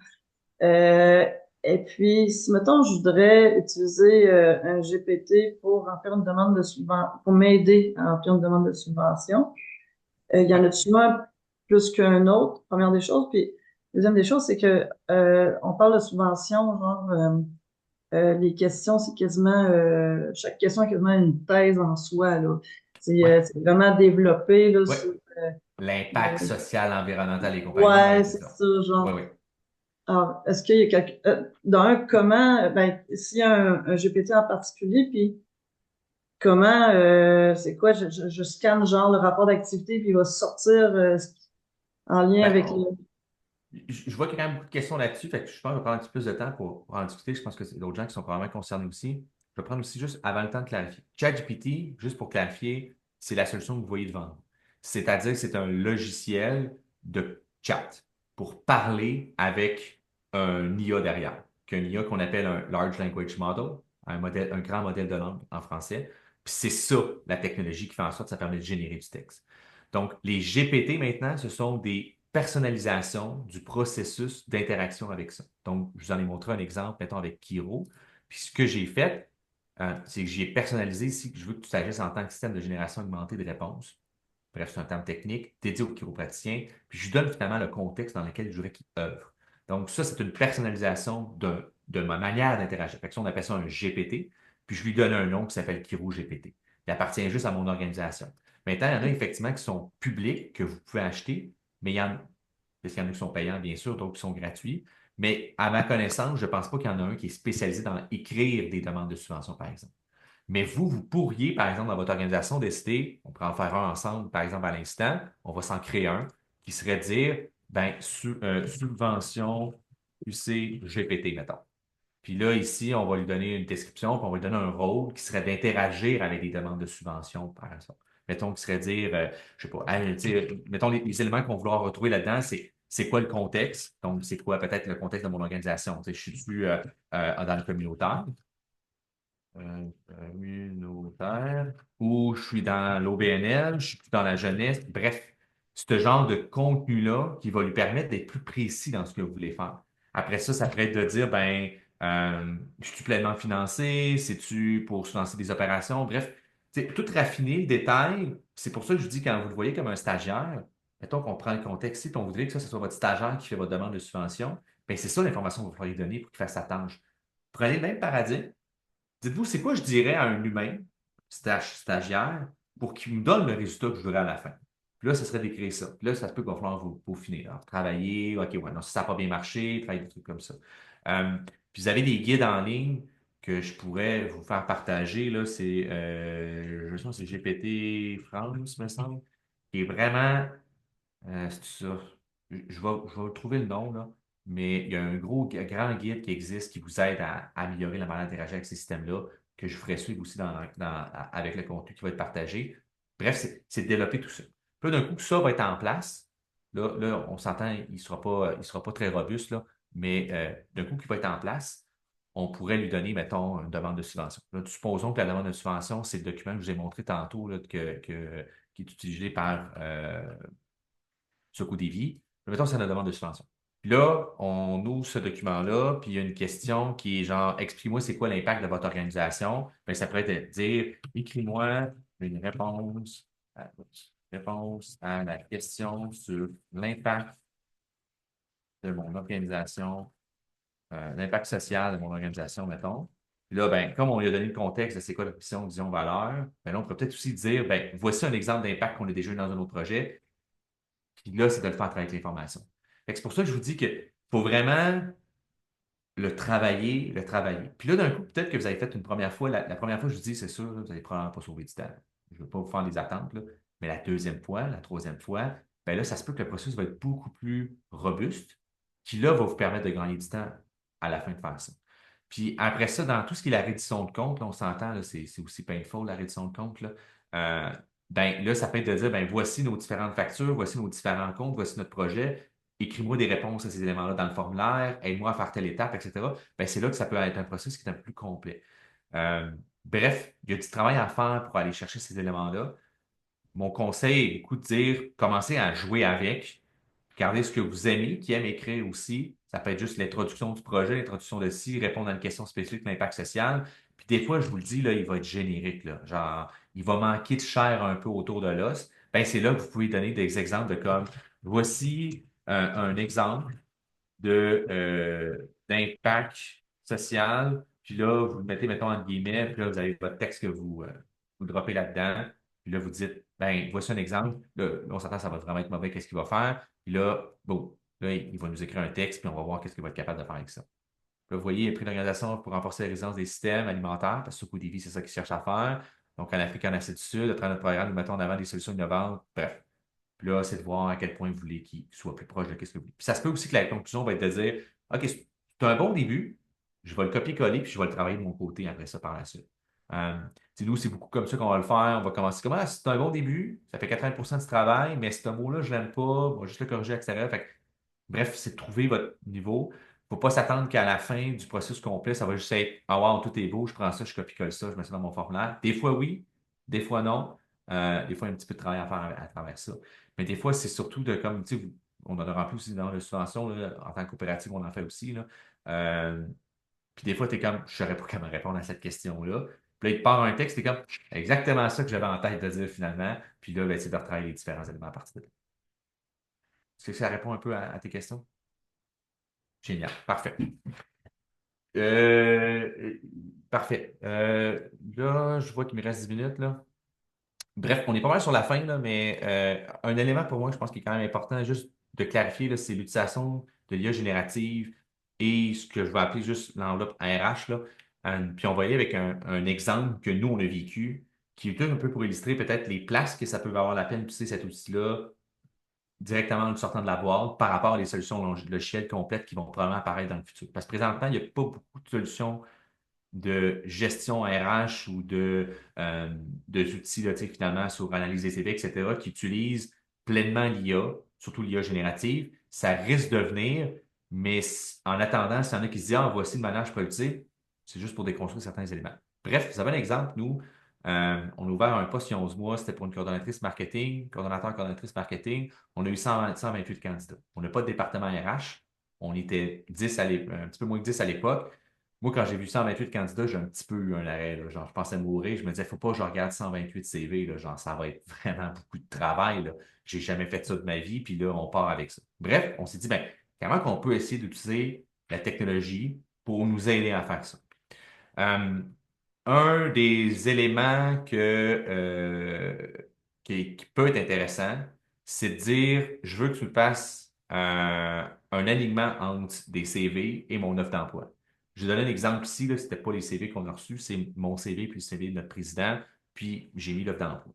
Euh, Et puis, si, mettons, je voudrais utiliser un GPT pour remplir une demande de subvention, pour m'aider à remplir une demande de subvention, il y en a souvent plus qu'un autre, première des choses. Puis, deuxième des choses, c'est que on parle de subvention, genre, les questions, c'est quasiment, chaque question est quasiment une thèse en soi, là. Ouais, C'est vraiment développé, là, ouais. sur, L'impact social, environnemental et compagnie, ouais, ouais, c'est c'est ça. ça, Ouais, genre. ouais. Alors, est-ce qu'il y a dans un, comment, ben, s'il y a un GPT en particulier, puis comment, c'est quoi, je scanne genre le rapport d'activité, puis il va sortir en lien Ben, avec le, je vois qu'il y a quand même beaucoup de questions là-dessus, fait que je pense que je vais prendre un petit peu plus de temps pour en discuter. Je pense que c'est d'autres gens qui sont probablement concernés aussi. Je vais prendre aussi juste avant le temps de clarifier. ChatGPT, juste pour clarifier, c'est la solution que vous voyez devant vous. C'est-à-dire que c'est un logiciel de chat pour parler avec un IA derrière, qu'un IA qu'on appelle un Large Language Model, un modèle, un grand modèle de langue en français. Puis c'est ça, la technologie qui fait en sorte que ça permet de générer du texte. Donc, les GPT maintenant, ce sont des personnalisations du processus d'interaction avec ça. Donc, je vous en ai montré un exemple, mettons, avec Kiro. Puis ce que j'ai fait, c'est que j'ai personnalisé ici, que je veux que tu agisses en tant que système de génération augmentée de réponses. Bref, c'est un terme technique dédié aux chiropraticiens. Puis je lui donne finalement le contexte dans lequel je voudrais qu'il œuvre. Donc, ça, c'est une personnalisation de ma manière d'interagir. Fait que ça, on appelle ça un GPT. Puis je lui donne un nom qui s'appelle Kiro GPT. Il appartient juste à mon organisation. Maintenant, il y en a effectivement qui sont publics, que vous pouvez acheter, mais parce qu'il y en a qui sont payants, bien sûr, d'autres qui sont gratuits. Mais à ma connaissance, je ne pense pas qu'il y en a un qui est spécialisé dans écrire des demandes de subvention, par exemple. Mais vous pourriez, par exemple, dans votre organisation, décider, on pourrait en faire un ensemble, par exemple, à l'instant, on va s'en créer un, qui serait de dire, ben, subvention UC GPT, mettons. Puis là, ici, on va lui donner une description, puis on va lui donner un rôle qui serait d'interagir avec des demandes de subvention, par exemple. Mettons, qui serait dire, je sais pas, tu sais, mettons, les éléments qu'on va vouloir retrouver là-dedans, c'est quoi le contexte? Donc, c'est quoi peut-être le contexte de mon organisation? Tu sais, je suis dans le communautaire, communautaire, ou je suis dans l'OBNL, je suis dans la jeunesse. Bref, ce genre de contenu-là qui va lui permettre d'être plus précis dans ce que vous voulez faire. Après ça, ça pourrait être de dire, ben, je suis pleinement financé, c'est-tu pour financer des opérations? Bref, c'est tout raffiner le détail. C'est pour ça que je vous dis, quand vous le voyez comme un stagiaire, mettons qu'on prend le contexte ici, puis on voudrait que ça, ce soit votre stagiaire qui fait votre demande de subvention, ben c'est ça l'information que vous pourriez donner pour qu'il fasse sa tâche. Prenez le même paradigme. Dites-vous, c'est quoi je dirais à un humain, stagiaire, pour qu'il me donne le résultat que je voudrais à la fin? Puis là, ce serait d'écrire ça. Puis là, ça se peut qu'il va falloir vous peaufiner. Alors, travailler, OK, ouais, non, si ça n'a pas bien marché, travailler des trucs comme ça. Puis vous avez des guides en ligne que je pourrais vous faire partager. Là, je pense que c'est GPT France, me semble, qui est vraiment c'est ça. Je vais trouver le nom, là. Mais il y a un grand guide qui existe qui vous aide à améliorer la manière d'interagir avec ces systèmes-là, que je ferai suivre aussi avec le contenu qui va être partagé. Bref, c'est de développer tout ça. Puis là, d'un coup, tout ça va être en place. Là, on s'entend, il sera pas très robuste, là, mais d'un coup, qui va être en place, on pourrait lui donner, mettons, une demande de subvention. Là, supposons que la demande de subvention, c'est le document que je vous ai montré tantôt, là, qui est utilisé par Secours des vies. Mettons, c'est une demande de subvention. Puis là, on ouvre ce document-là, puis il y a une question qui est genre, expliquez-moi c'est quoi l'impact de votre organisation. Bien, ça pourrait être dire, écris-moi une réponse à la question sur l'impact de mon organisation, l'impact social de mon organisation, mettons. Puis là, ben, comme on lui a donné le contexte de c'est quoi la mission, vision, valeur, ben là, on pourrait peut-être aussi dire, ben, voici un exemple d'impact qu'on a déjà eu dans un autre projet. Puis là, c'est de le faire avec l'information. C'est pour ça que je vous dis qu'il faut vraiment le travailler, le travailler. Puis là, d'un coup, peut-être que vous avez fait une première fois. La première fois, je vous dis, c'est sûr, là, vous n'allez probablement pas sauver du temps. Je ne veux pas vous faire des attentes, là. Mais la deuxième fois, la troisième fois, ben là, ça se peut que le processus va être beaucoup plus robuste, qui là va vous permettre de gagner du temps à la fin de faire ça. Puis après ça, dans tout ce qui est la reddition de compte, là, on s'entend, là, c'est aussi painful, la reddition de compte. Là. Ben, là, ça peut être de dire, ben, voici nos différentes factures, voici nos différents comptes, voici notre projet. Écris-moi des réponses à ces éléments-là dans le formulaire, aide-moi à faire telle étape, etc. Ben, c'est là que ça peut être un processus qui est un peu plus complet. Bref, il y a du travail à faire pour aller chercher ces éléments-là. Mon conseil est, écoute, de dire, commencez à jouer avec, Regardez ce que vous aimez, qui aime écrire aussi. Ça peut être juste l'introduction du projet, l'introduction de ci, répondre à une question spécifique de l'impact social. Puis des fois, je vous le dis, là, il va être générique, là. Genre, il va manquer de chair un peu autour de l'os. Ben, c'est là que vous pouvez donner des exemples de comme, voici un exemple d'impact social. Puis là, vous le mettez, mettons, entre guillemets, puis là, vous avez votre texte que vous droppez là-dedans. Puis là, vous dites, ben, voici un exemple. Là, on s'attend, ça va vraiment être mauvais, qu'est-ce qu'il va faire? Puis là, bon, là, il va nous écrire un texte, puis on va voir qu'est-ce qu'il va être capable de faire avec ça. Puis là, vous voyez, il y a un prix d'organisation pour renforcer la résilience des systèmes alimentaires, parce que Soko c'est ça qu'ils cherchent à faire. Donc, en Afrique, en Asie du Sud, à travers notre programme, nous mettons en avant des solutions innovantes. Bref. Puis là, c'est de voir à quel point vous voulez qu'il soit plus proche de ce que vous voulez. Puis ça se peut aussi que la conclusion va être de dire, OK, c'est un bon début, je vais le copier-coller, puis je vais le travailler de mon côté après ça par la suite. Euh, Nous, c'est beaucoup comme ça qu'on va le faire. On va commencer comme, ah, c'est un bon début, ça fait 80% du travail, mais ce mot-là, je l'aime pas, on va juste le corriger à l'extérieur. Fait que, bref, c'est de trouver votre niveau. Il ne faut pas s'attendre qu'à la fin du processus complet, ça va juste être, ah wow, tout est beau, je prends ça, je copie-colle ça, je mets ça dans mon formulaire. Des fois, oui, des fois, non. Des fois, il y a un petit peu de travail à faire à travers ça. Mais des fois, c'est surtout de comme, tu sais, on en a rempli aussi dans la subvention, là, en tant que coopérative, on en fait aussi, là. Euh, Puis des fois, tu es comme, je ne saurais pas comment répondre à cette question-là. Puis là, il te part un texte, tu es comme, exactement ça que j'avais en tête de dire finalement. Puis là, ben, c'est de retravailler les différents éléments à partir de là. Est-ce que ça répond un peu à tes questions? Génial, parfait. Euh, parfait. Là, je vois qu'il me reste 10 minutes, là. Bref, on est pas mal sur la fin, là, mais un élément pour moi, je pense qui est quand même important, juste de clarifier, là, c'est l'utilisation de l'IA générative et ce que je vais appeler juste l'enveloppe RH, là. Puis on va y aller avec un exemple que nous, on a vécu, qui est un peu pour illustrer peut-être les places que ça peut avoir la peine d'utiliser cet outil-là directement en le sortant de la boîte par rapport à les solutions logicielles complètes qui vont probablement apparaître dans le futur. Parce que présentement, il n'y a pas beaucoup de solutions de gestion RH ou d'outils là, tu sais, finalement sur analyse des CV, etc., qui utilisent pleinement l'IA, surtout l'IA générative. Ça risque de venir, mais en attendant, s'il y en a qui se disent, ah, voici une manière, je peux l'utiliser, c'est juste pour déconstruire certains éléments. Bref, vous avez un exemple, nous, on a ouvert un poste il y a 11 mois, c'était pour une coordonnatrice marketing, coordonnatrice marketing. On a eu 128 candidats. On n'a pas de département RH. On était 10 un petit peu moins que 10 à l'époque. Moi, quand j'ai vu 128 candidats, j'ai un petit peu eu un arrêt, là. Genre, je pensais mourir. Je me disais, il ne faut pas que je regarde 128 CV, là. Genre, ça va être vraiment beaucoup de travail, là. J'ai jamais fait ça de ma vie, puis là, on part avec ça. Bref, on s'est dit, ben, comment qu'on peut essayer d'utiliser la technologie pour nous aider à faire ça? Euh, un des éléments qui peut être intéressant, c'est de dire, je veux que tu me fasses un alignement entre des CV et mon offre d'emploi. Je vais donner un exemple ici, là, c'était pas les CV qu'on a reçus, c'est mon CV puis le CV de notre président, puis j'ai mis l'offre d'emploi.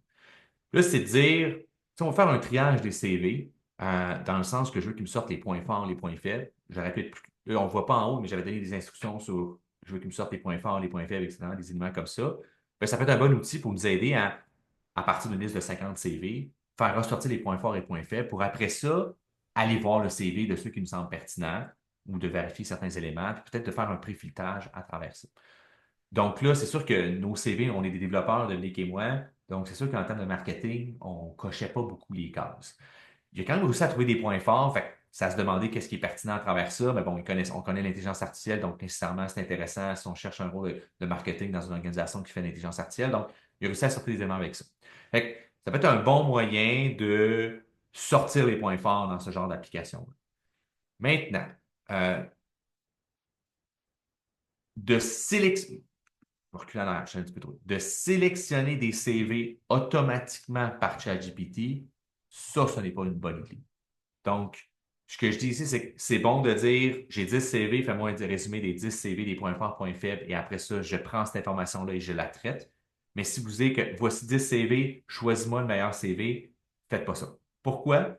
Là, c'est de dire, si on va faire un triage des CV, dans le sens que je veux qu'ils me sortent les points forts, les points faibles. J'aurais pu être plus. Là, on ne voit pas en haut, mais j'avais donné des instructions sur je veux qu'ils me sortent les points forts, les points faibles, etc., des éléments comme ça. Ben, ça peut être un bon outil pour nous aider à partir d'une liste de 50 CV, faire ressortir les points forts et les points faibles pour après ça, aller voir le CV de ceux qui nous semblent pertinents ou de vérifier certains éléments, puis peut-être de faire un pré-filtrage à travers ça. Donc là, c'est sûr que nos CV, on est des développeurs de Nick et moi, donc c'est sûr qu'en termes de marketing, on ne cochait pas beaucoup les cases. Il y a quand même réussi à trouver des points forts, fait que ça se demandait qu'est-ce qui est pertinent à travers ça, mais bon, on connaît l'intelligence artificielle, donc nécessairement c'est intéressant si on cherche un rôle de marketing dans une organisation qui fait l'intelligence artificielle, donc il a réussi à sortir des éléments avec ça. Fait que ça peut être un bon moyen de sortir les points forts dans ce genre d'application. Maintenant, euh, de sélectionner reculer en arrière, je suis un petit peu trop. De sélectionner des CV automatiquement par ChatGPT, ça, ce n'est pas une bonne idée. Donc, ce que je dis ici, c'est que c'est bon de dire, j'ai 10 CV, fais-moi un résumé des 10 CV, des points forts, points faibles, et après ça, je prends cette information-là et je la traite. Mais si vous dites que voici 10 CV, choisis-moi le meilleur CV, faites pas ça. Pourquoi?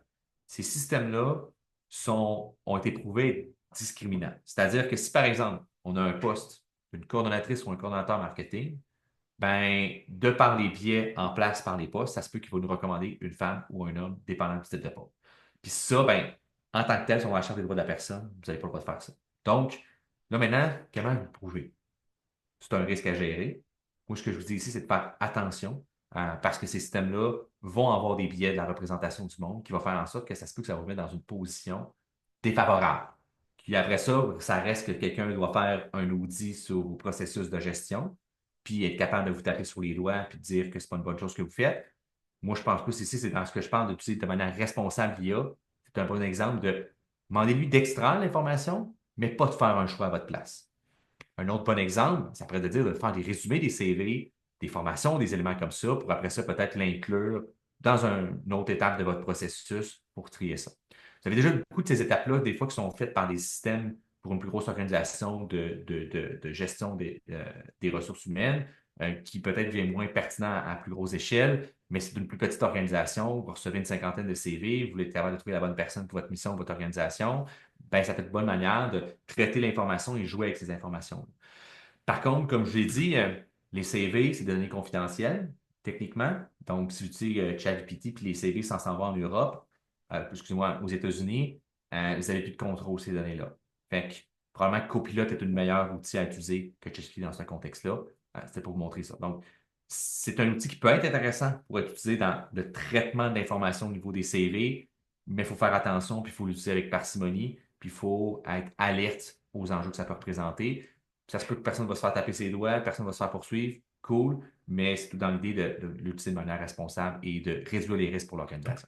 Ces systèmes-là ont été prouvés discriminants. C'est-à-dire que si, par exemple, on a un poste, une coordonnatrice ou un coordonnateur marketing, ben, de par les biais en place par les postes, ça se peut qu'il va nous recommander une femme ou un homme, dépendant du type de poste. Puis ça, ben, en tant que tel, si on va acheter les droits de la personne, vous n'avez pas le droit de faire ça. Donc, là maintenant, comment vous le prouvez? C'est un risque à gérer. Moi, ce que je vous dis ici, c'est de faire attention parce que ces systèmes-là vont avoir des biais de la représentation du monde qui va faire en sorte que ça se peut que ça vous mette dans une position défavorable. Puis après ça, ça reste que quelqu'un doit faire un audit sur vos processus de gestion, puis être capable de vous taper sur les doigts, puis de dire que c'est pas une bonne chose que vous faites. Moi, je pense plus ici, c'est dans ce que je parle d'utiliser de manière responsable l'IA. C'est un bon exemple de demander-lui d'extraire l'information, mais pas de faire un choix à votre place. Un autre bon exemple, ça pourrait dire de faire des résumés des CV, des formations, des éléments comme ça, pour après ça peut-être l'inclure dans une autre étape de votre processus pour trier ça. Vous avez déjà beaucoup de ces étapes-là, des fois, qui sont faites par des systèmes pour une plus grosse organisation de gestion des ressources humaines, qui peut-être devient moins pertinent à plus grosse échelle, mais c'est une plus petite organisation. Vous recevez une cinquantaine de CV, vous voulez être capable de trouver la bonne personne pour votre mission, votre organisation. Ben, ça peut être une bonne manière de traiter l'information et jouer avec ces informations. Par contre, comme je l'ai dit, les CV, c'est des données confidentielles, techniquement. Donc, si vous utilisez ChatGPT puis les CV sans s'en va en Europe, excusez-moi, aux États-Unis, vous n'avez plus de contrôle sur ces données-là. Fait que probablement que Copilot est un meilleur outil à utiliser que ChatGPT dans ce contexte-là. C'était pour vous montrer ça. Donc, c'est un outil qui peut être intéressant pour être utilisé dans le traitement d'informations au niveau des CV, mais il faut faire attention, puis il faut l'utiliser avec parcimonie, puis il faut être alerte aux enjeux que ça peut représenter. Ça se peut que personne ne va se faire taper ses doigts, personne ne va se faire poursuivre, cool, mais c'est tout dans l'idée de l'utiliser de manière responsable et de réduire les risques pour l'organisation.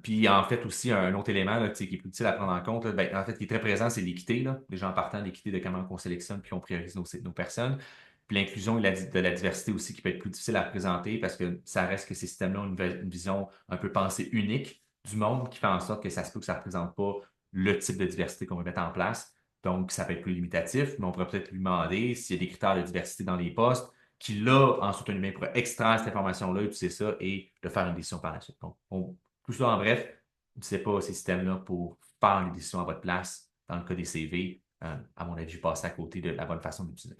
Puis en fait aussi, un autre élément là, qui est plus utile à prendre en compte, là, ben, en fait, qui est très présent, c'est l'équité. Les gens partant, l'équité de comment on sélectionne puis on priorise nos personnes. Puis l'inclusion et de la diversité aussi qui peut être plus difficile à représenter parce que ça reste que ces systèmes-là ont une vision un peu pensée unique du monde qui fait en sorte que ça se peut que ça ne représente pas le type de diversité qu'on veut mettre en place. Donc, ça peut être plus limitatif, mais on pourrait peut-être lui demander s'il y a des critères de diversité dans les postes, qui là, ensuite, un humain pourrait extraire cette information-là, utiliser ça et de faire une décision par la suite. Donc, tout ça en bref, n'utilisez pas ces systèmes-là pour faire les décisions à votre place. Dans le cas des CV, à mon avis, passer à côté de la bonne façon d'utiliser.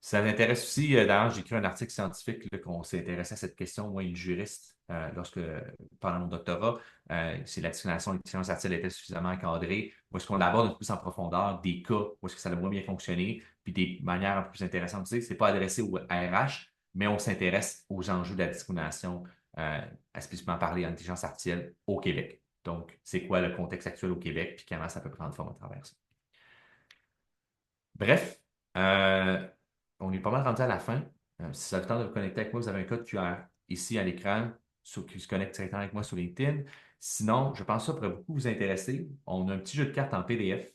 Si ça vous intéresse aussi, d'ailleurs, j'ai écrit un article scientifique là, qu'on s'est intéressé à cette question, moi, une juriste, pendant mon doctorat, si la discrimination et l'intelligence artificielle était suffisamment encadrée, où est-ce qu'on aborde un peu plus en profondeur des cas où est-ce que ça a moins bien fonctionné, puis des manières un peu plus intéressantes. Tu sais, c'est pas adressé au RH, mais on s'intéresse aux enjeux de la discrimination, à spécifiquement parler d'intelligence artificielle au Québec. Donc, c'est quoi le contexte actuel au Québec, puis comment ça peut prendre forme à travers ça. Bref, on est pas mal rendu à la fin. Si ça a le temps de vous connecter avec moi, vous avez un code QR ici à l'écran qui se connecte directement avec moi sur LinkedIn. Sinon, je pense que ça pourrait beaucoup vous intéresser. On a un petit jeu de cartes en PDF.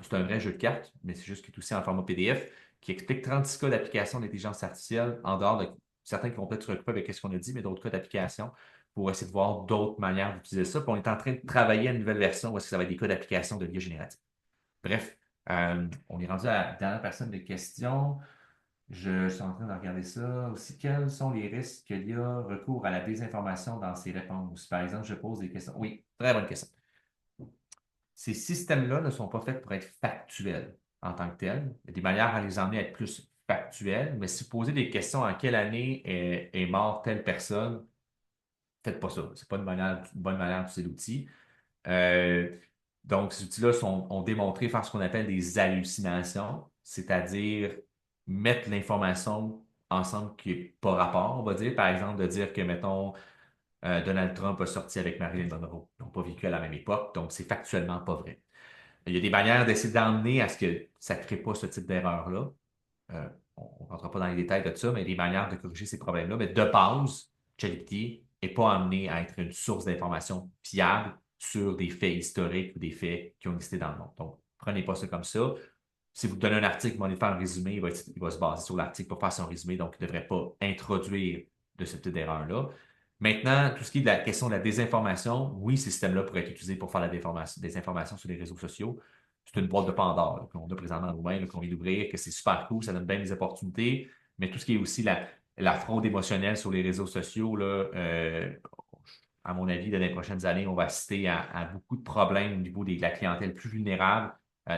C'est un vrai jeu de cartes, mais c'est juste qu'il est aussi en format PDF qui explique 36 cas d'application d'intelligence artificielle en dehors de certains qui vont peut-être se recouper avec ce qu'on a dit, mais d'autres cas d'application pour essayer de voir d'autres manières d'utiliser ça. Puis on est en train de travailler à une nouvelle version où est-ce que ça va être des cas d'application de l'IA générative. Bref, on est rendu à la dernière personne de questions. Je suis en train de regarder ça. Aussi, quels sont les risques qu'il y a recours à la désinformation dans ces réponses? Par exemple, je pose des questions. Oui, très bonne question. Ces systèmes-là ne sont pas faits pour être factuels en tant que tels. Il y a des manières à les emmener à être plus factuels, mais si vous posez des questions en quelle année est morte telle personne, faites pas ça. C'est pas une bonne manière d'utiliser l'outil. Euh, donc, ces outils-là ont démontré faire ce qu'on appelle des hallucinations, c'est-à-dire mettre l'information ensemble qui n'est pas rapport, on va dire. Par exemple, de dire que, mettons, Donald Trump a sorti avec Marilyn Monroe. Ils n'ont pas vécu à la même époque, donc c'est factuellement pas vrai. Il y a des manières d'essayer d'emmener à ce que ça ne crée pas ce type d'erreur-là. On ne rentrera pas dans les détails de ça, mais il y a des manières de corriger ces problèmes-là. Mais de base, ChatGPT n'est pas amené à être une source d'information fiable sur des faits historiques ou des faits qui ont existé dans le monde. Donc, prenez pas ça comme ça. Si vous donnez un article, vous allez faire un résumé, il va se baser sur l'article pour faire son résumé, donc il ne devrait pas introduire de ce type d'erreur-là. Maintenant, tout ce qui est de la question de la désinformation, oui, ces systèmes-là pourraient être utilisés pour faire la désinformation sur les réseaux sociaux. C'est une boîte de Pandore qu'on a présentement nous-mêmes, qu'on vient d'ouvrir, que c'est super cool, ça donne bien des opportunités. Mais tout ce qui est aussi la fraude émotionnelle sur les réseaux sociaux, là, à mon avis, dans les prochaines années, on va assister à beaucoup de problèmes au niveau de la clientèle plus vulnérable,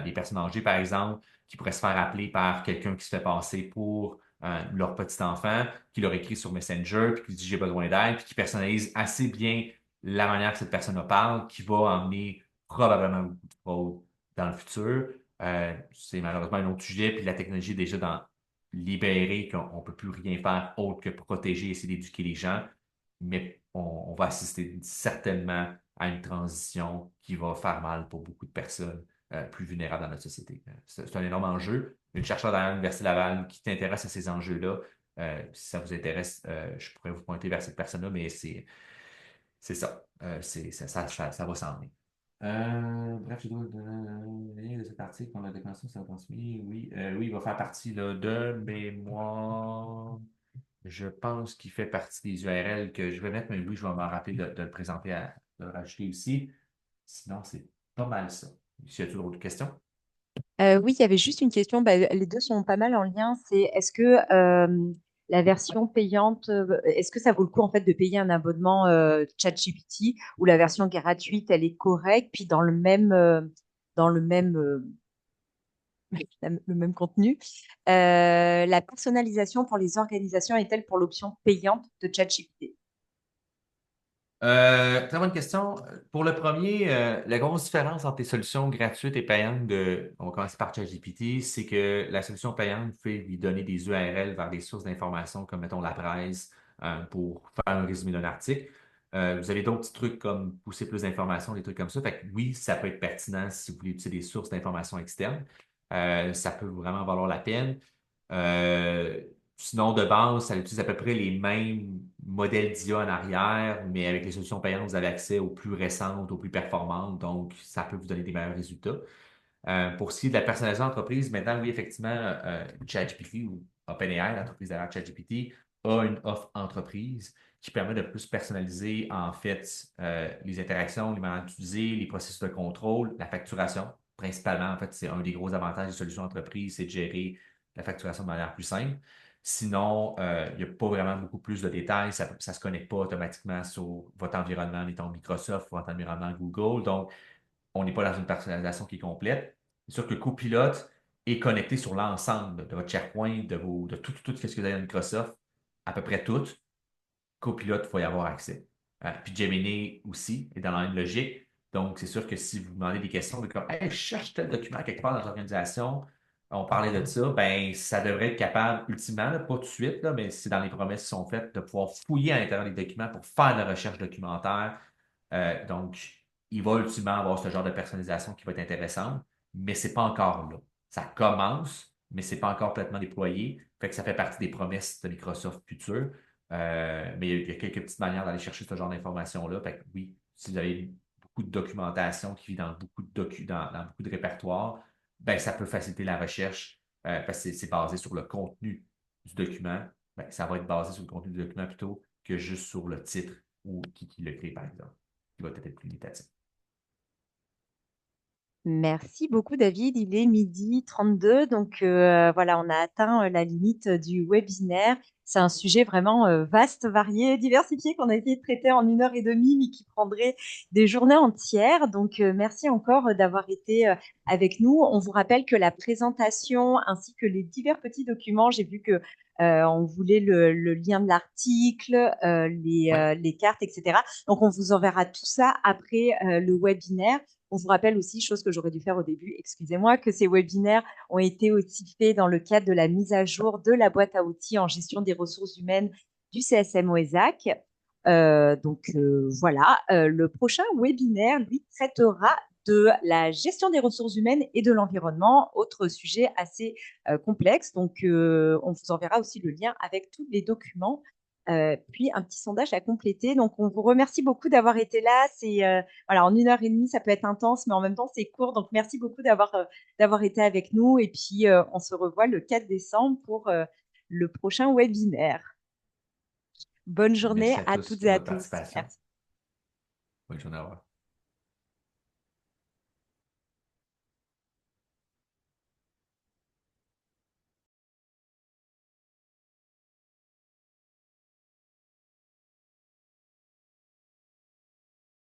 des personnes âgées, par exemple, qui pourraient se faire appeler par quelqu'un qui se fait passer pour leur petit enfant, qui leur écrit sur Messenger, puis qui dit j'ai besoin d'aide, puis qui personnalise assez bien la manière que cette personne parle, qui va emmener probablement beaucoup de fraude dans le futur. C'est malheureusement un autre sujet, puis la technologie est déjà libéré, qu'on ne peut plus rien faire autre que protéger, essayer d'éduquer les gens, mais on va assister certainement à une transition qui va faire mal pour beaucoup de personnes plus vulnérables dans notre société. C'est un énorme enjeu. Une chercheure dans l'Université Laval qui t'intéresse à ces enjeux-là, si ça vous intéresse, je pourrais vous pointer vers cette personne-là, mais c'est ça. Ça va s'en venir. Bref, je dois de cet article qu'on a déclenché, ça va transmis. Oui, oui, il va faire partie là, de mémoire. Je pense qu'il fait partie des URL que je vais mettre, mais oui, je vais m'en rappeler de le présenter, de le rajouter aussi. Sinon, c'est pas mal ça. Y a-t-il d'autres questions? Oui, il y avait juste une question. Bah, les deux sont pas mal en lien. C'est est-ce que la version payante, est-ce que ça vaut le coup en fait de payer un abonnement ChatGPT ou la version gratuite, elle est correcte, puis dans le même contenu, la personnalisation pour les organisations est-elle pour l'option payante de ChatGPT? Très bonne question. Pour le premier, la grosse différence entre les solutions gratuites et payantes on va commencer par ChatGPT, c'est que la solution payante fait lui donner des URL vers des sources d'informations comme, mettons, la presse, pour faire un résumé d'un article. Vous avez d'autres petits trucs comme pousser plus d'informations, des trucs comme ça. Fait que oui, ça peut être pertinent si vous voulez utiliser des sources d'informations externes. Ça peut vraiment valoir la peine. Euh, Sinon, de base, ça utilise à peu près les mêmes modèles d'IA en arrière, mais avec les solutions payantes, vous avez accès aux plus récentes, aux plus performantes, donc ça peut vous donner des meilleurs résultats. Pour ce qui est de la personnalisation d'entreprise, maintenant, oui, effectivement, ChatGPT ou OpenAI, l'entreprise derrière ChatGPT, a une offre entreprise qui permet de plus personnaliser, en fait, les interactions, les manières d'utiliser, les processus de contrôle, la facturation. Principalement, en fait, c'est un des gros avantages des solutions entreprises, c'est de gérer la facturation de manière plus simple. Sinon, il n'y a pas vraiment beaucoup plus de détails. Ça ne se connecte pas automatiquement sur votre environnement, mettons Microsoft, votre environnement Google. Donc, on n'est pas dans une personnalisation qui est complète. C'est sûr que Copilot est connecté sur l'ensemble de votre SharePoint, de tout ce que vous avez dans Microsoft, à peu près tout. Copilot, il faut y avoir accès. Puis Gemini aussi est dans la même logique. Donc, c'est sûr que si vous demandez des questions, comme hey, je cherche tel document quelque part dans l'organisation, on parlait de ça, ben ça devrait être capable, ultimement, là, pas tout de suite, là, mais c'est dans les promesses qui sont faites, de pouvoir fouiller à l'intérieur des documents pour faire de la recherche documentaire. Donc, il va ultimement avoir ce genre de personnalisation qui va être intéressante, mais c'est pas encore là. Ça commence, mais c'est pas encore complètement déployé. Fait que ça fait partie des promesses de Microsoft futures. Mais il y a quelques petites manières d'aller chercher ce genre d'informations-là. Fait que oui, si vous avez beaucoup de documentation qui vit dans beaucoup dans beaucoup de répertoires, ben, ça peut faciliter la recherche parce que c'est basé sur le contenu du document. Ben, ça va être basé sur le contenu du document plutôt que juste sur le titre ou qui le crée, par exemple, qui va peut-être être plus limitatif. Merci beaucoup, David. Il est 12h32. Donc, voilà, on a atteint la limite du webinaire. C'est un sujet vraiment vaste, varié, diversifié qu'on a essayé de traiter en 1h30, mais qui prendrait des journées entières. Donc, merci encore d'avoir été avec nous. On vous rappelle que la présentation ainsi que les divers petits documents, j'ai vu que on voulait le lien de l'article, Oui, les cartes, etc. Donc, on vous enverra tout ça après le webinaire. On vous rappelle aussi, chose que j'aurais dû faire au début, excusez-moi, que ces webinaires ont été aussi faits dans le cadre de la mise à jour de la boîte à outils en gestion des ressources humaines du CSM OESAC. Voilà, le prochain webinaire, lui, traitera de la gestion des ressources humaines et de l'environnement, autre sujet assez complexe. Donc, on vous enverra aussi le lien avec tous les documents, puis un petit sondage à compléter. Donc, on vous remercie beaucoup d'avoir été là. C'est voilà, en 1h30, ça peut être intense, mais en même temps, c'est court. Donc, merci beaucoup d'avoir été avec nous. Et puis, on se revoit le 4 décembre pour le prochain webinaire. Bonne journée merci à à tous toutes et pour à votre tous. participation. Merci. Bonne journée, au revoir.